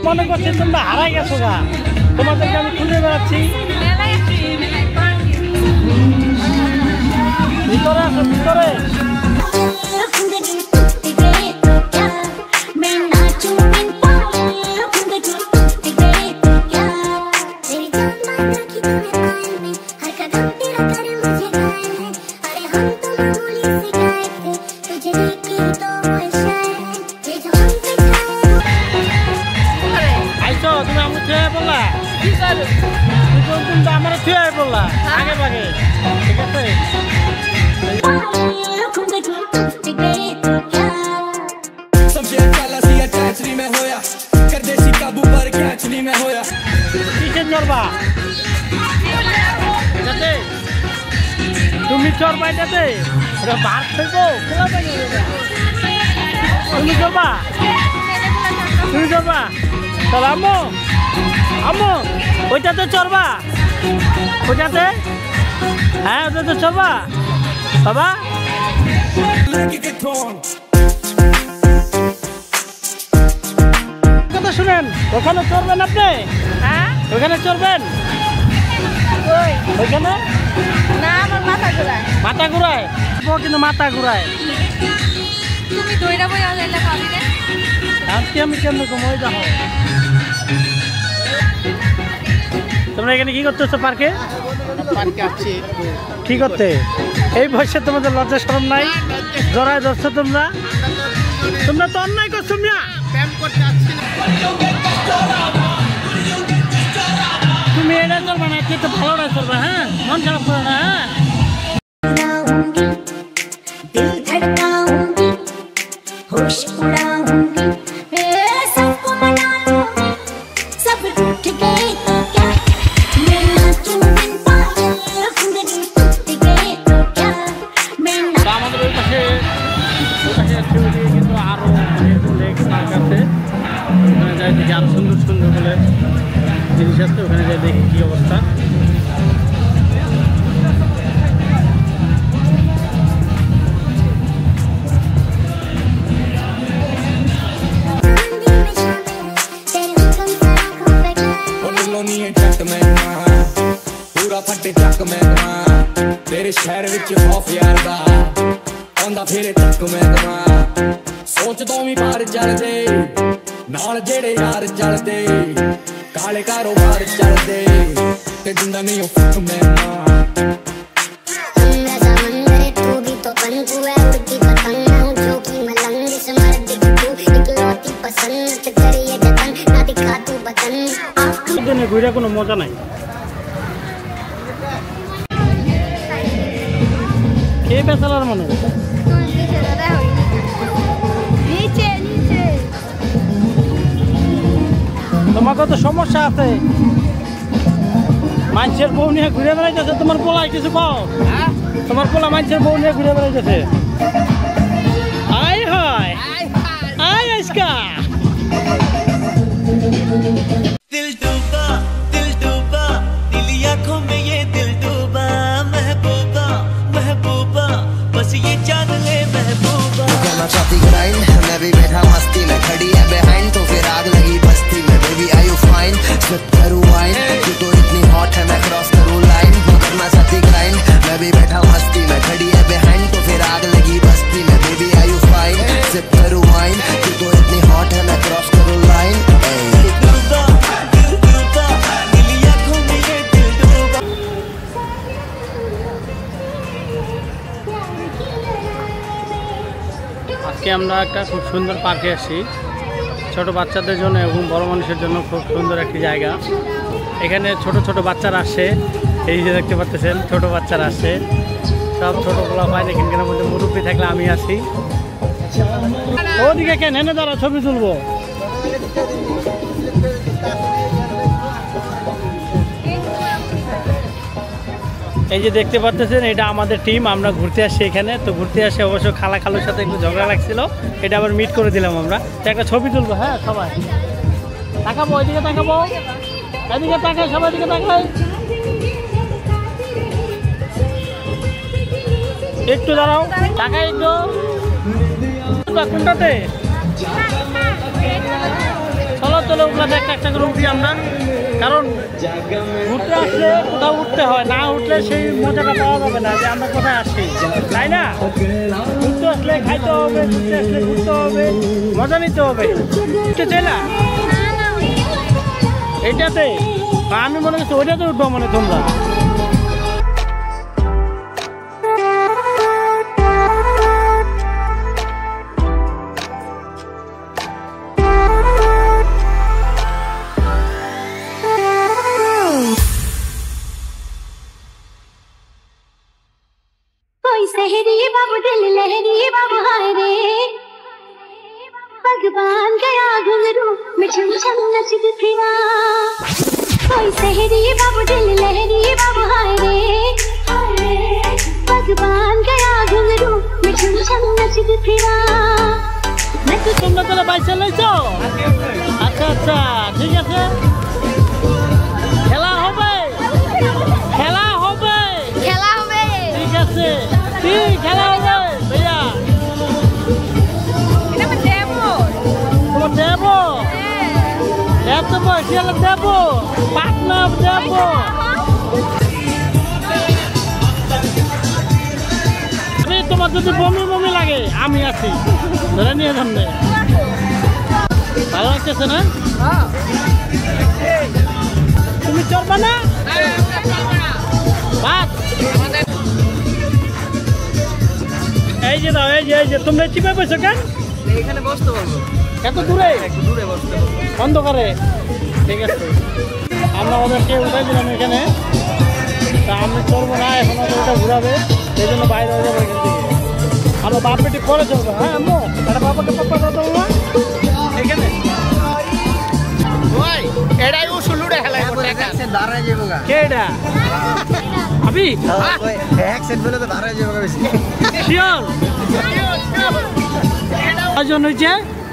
মনে করছি তোমরা হারাই গেছো গা তোমাদেরকে আমি খুঁজে বেড়াচ্ছি ভিতরে আসো ভিতরে আমার থুয়ে বললা আগে ভাগে ঠিক আছে কিসের চড়বা এটাতে তুমি চড়বা এটাতে এটা বার থেকো তুমি চড়বা তুমি চড়বা চল আম্মু আম্মু ওইটাতে চড়বা ওইটাতে হ্যাঁ ওটাতে চড়বা বাবা কথা শুনেন, ওখানে চড়বেন আপনি? হ্যাঁ ওখানে চড়বেন? ওই ওইখানে না আমার মাথা ঘোরায়। মাথা ঘুরায়, ও কিন্তু মাথা ঘুরায়। তুমি দইরা বই আলাইলা খাবি না? আজকে আমি কেমন কমই যাবো। তোমরা এখানে কি করতেছো পার্কে? পার্কে আসছি কি করতে? এই বয়সে তোমাদের লজ্জা শরম নাই? জড়ায় ধরছো তোমরা? তোমরা তো অন্যায় করছো মিয়া। প্যাম করতে আসছি না। তুমি এটা চলবে না, একটু তো ভালোটা চলবে। হ্যাঁ, মন খারাপ করো না। হ্যাঁ दिल धड़काऊंगी, होश उड़ाऊंगी, सबको मना लूंगी, सब रूठ गए तो क्या, मैं नाचूं बिन पायल, जिंदगी टूट गए तो क्या, मैं তো আমাদের ওই পাশে অ্যাক্টিভিটি কিন্তু আরও লেক পার্ক আছে। ওখানে যাই দেখি আরও সুন্দর সুন্দর বলে জিনিস আছে, ওখানে যাই দেখি কী অবস্থা। ਪੂਰਾ ਫੱਟੇ ਚੱਕ ਮੈਂ ਕਮਾ ਤੇਰੇ ਸ਼ਹਿਰ ਵਿੱਚ ਖੌਫ ਯਾਰ ਦਾ ਆਉਂਦਾ ਫੇਰੇ ਤੱਕ ਮੈਂ ਕਮਾ ਸੋਚਦਾ ਵੀ ਪਾਰ ਚੜਦੇ ਨਾਲ ਜਿਹੜੇ ਯਾਰ ਚੜਦੇ ਕਾਲੇ ਕਾਰੋਬਾਰ ਚੜਦੇ ਤੇ ਜਿੰਦਾ ਨਹੀਂ ਉਹ ਫੱਕ ਮੈਂ ਮਾਂ ঘুরে কোনো মজা নাই। কে বেচালার মনে নিচে নিচে তোমাকে তো সমস্যা আছে, মানুষের বউ নিয়ে ঘুরে বেড়াইতেছে। তোমার পোলায় কিছু কও? তোমার পোলা মানুষের বউ নিয়ে ঘুরে বেড়াইতেছে। আয় হয় আয় আজকা दिल डूबा नीली आंखों में ये दिल डूबा महबूबा महबूबा बस ये जान ले महबूबा करना चाहती ग्राइंड मैं भी बैठा मस्ती में खड़ी है बिहाइंड तो फिर आग लगी बस्ती में baby I you fine slip करूँ वाइन तू तो इतनी हॉट है मैं क्रॉस करूँ लाइन करना चाहती ग्राइंड मैं भी बैठा मस्ती में खड़ी है बिहाइंड तो फिर आग लगी बस्ती में baby I you fine slip करूँ वाइन तू तो इतनी हॉट है मैं क्रॉस करूँ लाइन আজকে আমরা একটা খুব সুন্দর পার্কে আসি, ছোট বাচ্চাদের জন্য এবং বড় মানুষের জন্য খুব সুন্দর একটি জায়গা। এখানে ছোট ছোট বাচ্চারা আসে, এই যে দেখতে পাচ্ছেন ছোট বাচ্চারা আসে, সব ছোটোগুলো পায়। এখানকার মধ্যে মুরব্বী থাকলে আমি আসি। ওদিকে কেন হেনে দাঁড়া, ছবি তুলবো। এই যে দেখতে পাচ্ছেন এটা আমাদের টিম, আমরা ঘুরতে আসছি এখানে। তো ঘুরতে আসে অবশ্য খালুর সাথে একটু ঝগড়া লাগছিল, এটা আবার মিট করে দিলাম আমরা। তো একটা ছবি তুলবো। হ্যাঁ সবাই তাকাবো, ওইদিকে তাকাবো, এদিকে তাকাই, সবাই দিকে তাকাই। একটু দাঁড়াও, তাকাই একটু। কোনটাতে? চলো চলো ওগুলো একটা একটা করে উঠি আমরা, কারণ ঘুরতে আসলে কোথাও উঠতে হয়, না উঠলে সেই মজাটা পাওয়া যাবে না যে আমরা কোথায় আসি, তাই না? ঘুরতে আসলে খাইতে হবে, ঘুরতে আসলে ঘুরতে হবে, মজা নিতে হবে। উঠতে চাই না এইটাতে? আমি মনে করছি ওইটাতে উঠবো মানে তোমরা। सहरी बाबू दिल लहरी बाबू हाय रे भगवान गया घुंघरू में छम छम नचद फिरा कोई सहरी बाबू दिल लहरी बाबू हाय रे भगवान गया घुंघरू में छम छम नचद फिरा তোমরা তাহলে বাইসে লাইছো? আচ্ছা আচ্ছা ঠিক আছে, খেলা হবে, খেলা হবে, খেলা হবে, ঠিক আছে। কি খেলা হবে ভাইয়া? এটা আমার ডেমো। তোমার ডেমো? বরিশাল যাবো, পাটনা যাবো। তোমার যদি বমি বমি লাগে আমি আছি, ধরে নিয়ে সামনে। ভালো লাগতেছে না? তুমি চলবা না? এই যে দাও, এই যে তোমরা চিপে বসো কেন? এখানে বসতে পারবো। এত দূরে? একটু দূরে বসতে পারবো। অন্ধকারে? ঠিক আছে, আমরা ওদেরকে উঠাই দিলাম এখানে। তা আমি চলবো না, এখন ওটা ঘুরাবে, সেই জন্য বাইরে হয়ে যাবো এখান থেকে। আমার বাপ বেটি পরে চলবো। হ্যাঁ আম্মু, এটা বাবাকে পাপ্পা কথা বলবো এখানে। এটাই উসুলুড়ে খেলা দাঁড়ায় যাবো গা। কে এটা? আবি এক সেট বলে তো ধারা যাবে বেশি। শিওর ওজন হয়েছে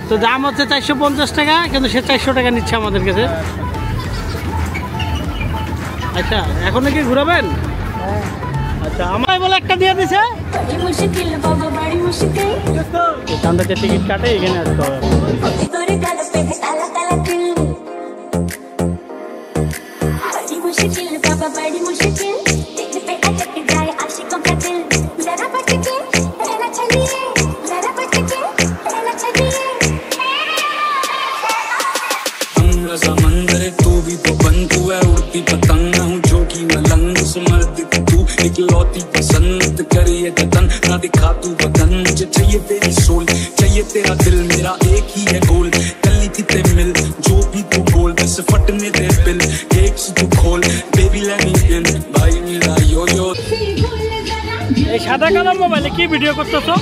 তো, দাম হচ্ছে 450 টাকা, কিন্তু সে 400 টাকা নিচ্ছে আমাদের কাছে। আচ্ছা, এখন কি ঘুরাবেন? আচ্ছা, আমায় বলে একটা দিয়ে দিছে। এখান থেকে টিকিট কাটে এখানে আসতে হবে। समंदर तू भी तो बन, तू है उड़ती पतंग, मैं हूँ जो कि मलंग, उस मर्द की तू इकलौती पसंद, करिए जतन ना दिखा तू बदन, मुझे चाहिए तेरी सोल, चाहिए तेरा दिल, मेरा एक ही है गोल, कली थी ते मिल जो भी तू बोल, बस फटने दे बिल, एक से तू खोल, बेबी लेट मी इन, भाई मेरा यो यो। এই সাদা কালো মোবাইলে কি ভিডিও করতেছো?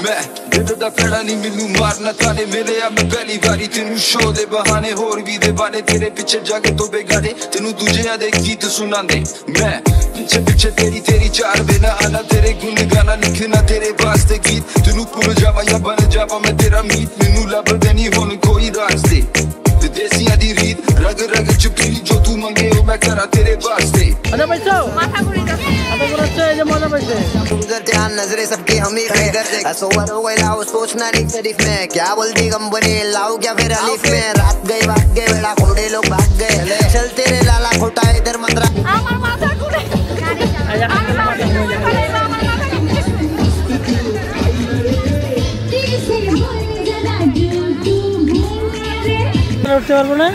मैं दिल दा खड़ा नहीं मैनू मारना ताने मेरे आ मैं पहली बारी तेनू शो दे बहाने होर भी दे बाने तेरे पीछे जाके तो बेगाने तेनू दूजिया दे गीत सुनांदे मैं पीछे पीछे तेरी तेरी चार बिना आना तेरे गुण गाना लिखना तेरे वास्ते गीत तेनू भूल जावा या बन जावा मैं तेरा मीत मैनू लब देनी होन कोई रास्ते ते देसिया दी रीत रग रग चुपी जो तू मंगे ओ मैं करा तेरे वास्ते। আচ্ছা পাইছো? মাথা ঘুরাচ্ছে, এই যে मजा পাইছে। उधर ध्यान नजरे सबके हम ही कर दे सोवर हो गए लाओ सोचना नहीं शरीफ में क्या बोलती कंपनी लाओ क्या फिर अलीफ में रात गए भाग गए बेड़ा खोड़े लोग भाग गए चल तेरे लाला खोटा इधर मंत्रा আমার মাথা ঘুরে উঠতে পারবো না।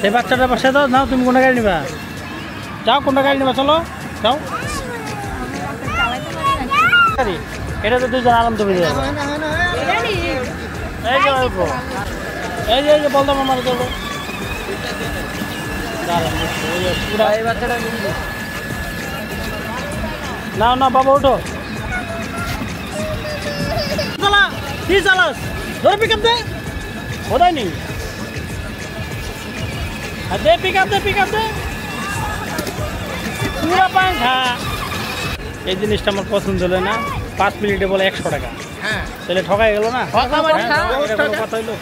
এই বাচ্চাটা বসে দাও, নাও তুমি কোনটা গাড়ি নিবা? যাও, কোনটা গাড়ি নিবা, চলো যাও। এটা তো দুজন আরাম তুমি এই যে অল্প, এই যে বলতাম আমার দেবো না না বাবা ওঠো। চালা কি চালাস? ধরে পিক আপ দে, বোধাই নি দে, পিক আপ দে, পিক আপ দে পুরা পাঙ্খা। এই জিনিসটা আমার পছন্দ হলো না। 5 মিনিটে বলে 100 টাকা। হ্যাঁ, তাহলে ঠকাই গেল না? কথা হইলো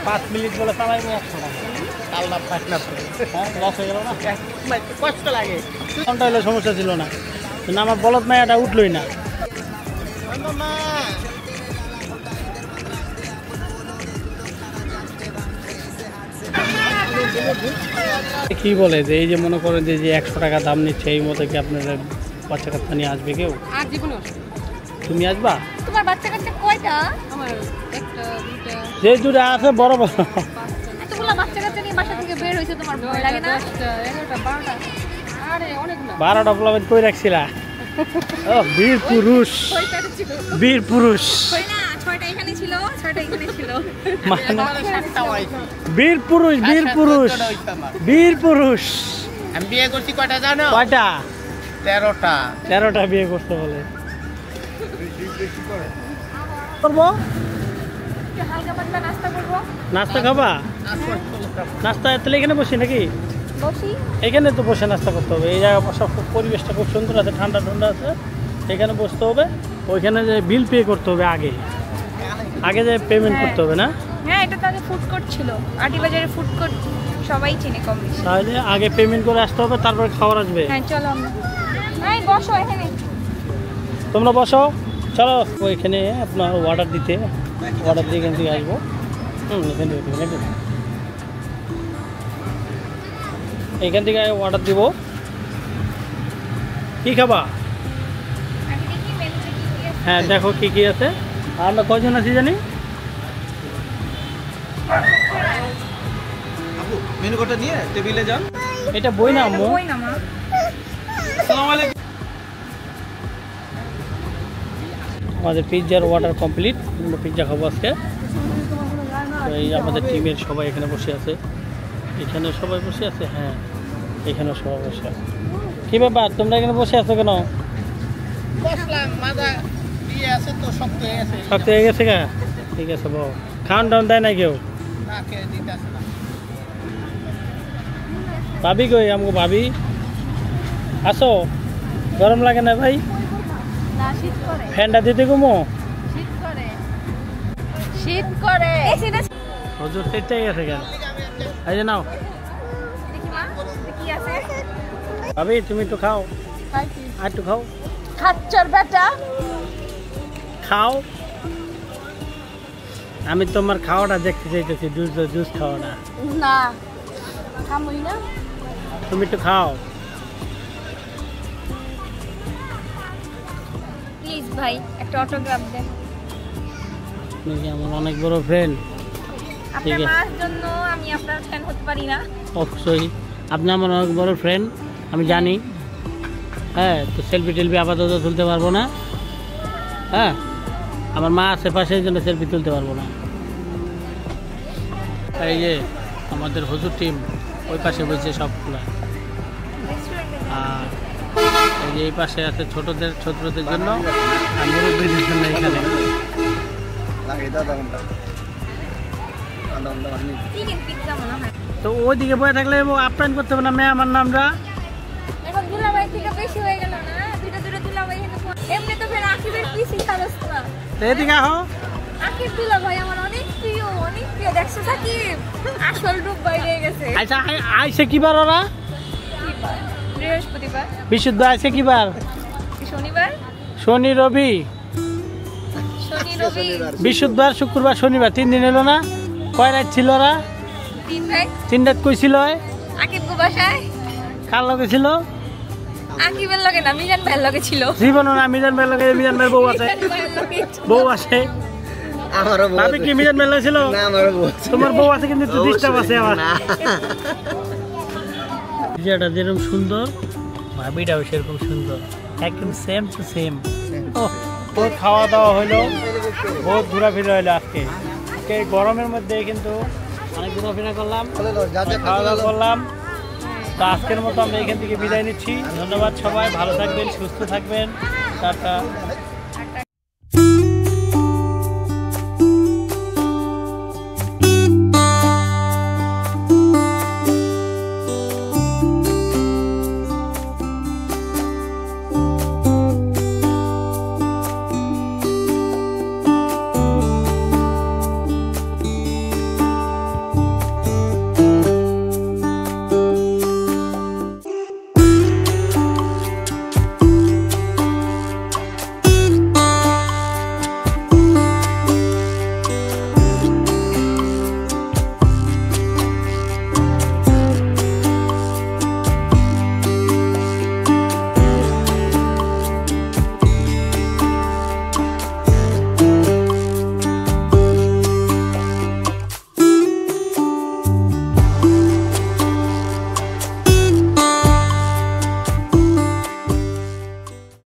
5 মিনিট বলে চালাইবো 100 টাকা। আল্লাহ ফাটনা লস হয়ে গেল না, কষ্ট লাগে। কোনটা হলে সমস্যা ছিল না, কিন্তু আমার বলদ মায়াটা উঠলই না। কি বলে যে এই যে মনে করেন যে 100 টাকা দাম নিচ্ছে, এই মতো কি আপনার বাচ্চা কাচ্চা নিয়ে আসবে কেউ? আর জীবনে তুমি আসবা? তোমার বাচ্চা কাচ্চা কয়টা? আমার একটা দুইটা। যে দুটো আছে বড় বড়। এতগুলা বাচ্চা কাচ্চা নিয়ে বাসা থেকে বের হইছে, তোমার ভয় লাগে না? 10টা 11টা 12টা, আরে অনেক না। 12টা প্লাবেট কই রাখছিলা? ও বীর পুরুষ, বীর পুরুষ। কই না, 6টা এখানে ছিল, 6টা এখানে ছিল। বীর পুরুষ, বীর পুরুষ, বীর পুরুষ। আমি বিয়ে করছি কয়টা জানো? কয়টা? 13টা। 13টা বিয়ে করতে বলে। করবো হালকা পাতলা নাস্তা করব। নাস্তা খাবা? নাস্তা তাহলে এখানে বসি নাকি? বসি। এখানে তো বসে নাস্তা করতে হবে। এই জায়গা সব পরিবেশটা খুব সুন্দর আছে, ঠান্ডা ঠান্ডা আছে। এখানে বসতে হবে, ওইখানে যে বিল পে করতে হবে আগে, আগে যে পেমেন্ট করতে হবে না? হ্যাঁ, এটা তো আগে ফুড কোর্ট ছিল, আটি বাজারে ফুড কোর্ট সবাই চিনে কম বেশি। তাহলে আগে পেমেন্ট করে আসতে হবে, তারপরে খাবার আসবে। হ্যাঁ চলো আমরা। এই বসো এখানে। তোমরা বসো, চলো ওইখানে আপনার অর্ডার দিতে, অর্ডার দিয়ে এখান থেকে আসবো। এখান থেকে অর্ডার দিব। কি খাবা? হ্যাঁ দেখো কি কি আছে। আমরা কজন আছি জানি? মেনু কার্ডটা নিয়ে টেবিলে যান। এটা বই না আম্মু? বই না মা। আসসালামু আলাইকুম। আমাদের পিৎজার অর্ডার কমপ্লিট, আমরা পিৎজা খাবো আজকে। তো এই আমাদের টিমের সবাই এখানে বসে আছে, এখানে সবাই বসে আছে। হ্যাঁ এখানে সবাই বসে আছে। কি ব্যাপার তোমরা এখানে বসে আছো কেন? শক্ত হয়ে গেছে গা? ঠিক আছে বাবু, খাওয়ান টাউন দেয় না কেউ? ভাবি কই আমাকে? ভাবি আসো, গরম লাগে না ভাই? ফ্যানটা দিতে ঘুমো? শীত করে। হজুর সেটাই গেছে কেন? এই যে নাও ভাবি, তুমি একটু খাও, আর একটু খাও। খাচ্চর বেটা খাও। আমি তোমার খাওয়াটা দেখতে চাইতেছি, জুস খাওয়াটা। না খামই না। তুমি একটু খাও প্লিজ ভাই, একটা অটোগ্রাফ দেন। তুমি কি আমার অনেক বড় ফ্রেন্ড? ঠিক আপনার আছে, মার জন্য আমি আপনার ফ্যান হতে পারি না? অবশ্যই আপনি আমার অনেক বড় ফ্রেন্ড, আমি জানি। হ্যাঁ, তো সেলফি টেলফি আপাতত তুলতে পারবো না। হ্যাঁ, আমার মা আছে পাশে, এই জন্য সেলফি তুলতে পারবো না। এই যে আমাদের হুজুর টিম ওই পাশে বসে সবগুলা, আর এই যে এই পাশে আছে ছোটদের জন্য আর মুরব্বীদের জন্য এখানে। তো ওইদিকে বয়ে থাকলে আপ্যায়ন করতে হবে না মেহমান নামরা। এখন দুলাভাই থেকে বেশি হয়ে গেল না, দুইটা দুলাভাই এমনি তো ফের আকিবের পিসি খালাস না। এদিকে আহো। আকিব দুলাভাই আমার অনেক প্রিয়, অনেক প্রিয়। দেখছো সাকিব আসল রূপ বাইরে গেছে। আচ্ছা আইছে কিবার ওরা? বৃহস্পতিবার। বিশুদ্ধ আইছে কিবার? শনিবার। শনি রবি বৃহস্পতিবার শুক্রবার শনিবার 3 দিন এলো না? কয় রাত ছিল ওরা? 3 রাত। কই ছিল? আকিব গো বাসায়। কার লগে ছিল? আকিবের লগে না, মিজান ভাইয়ের লগে ছিল। জীবনও না, মিজান ভাইয়ের লগে। মিজান ভাইয়ের বউ আছে, বউ আছে। আমারও বউ ভাবি কি মিজান ভাইয়ের লগে ছিল? না, আমারও বউ আছে। তোমার বউ আছে কিন্তু একটু ডিস্টার্ব আছে আমার। যেটা যেরকম সুন্দর ভাবিটাও সেরকম সুন্দর, একদম সেম টু সেম। বহুত খাওয়া দাওয়া হইলো, বহুত ঘোরাফেরা হইলো আজকে। এই গরমের মধ্যে কিন্তু অনেক ঘোরাফেরা করলাম, খাওয়া দাওয়া করলাম। তো আজকের মতো আমরা এখান থেকে বিদায় নিচ্ছি। ধন্যবাদ সবাই, ভালো থাকবেন, সুস্থ থাকবেন। টাটা।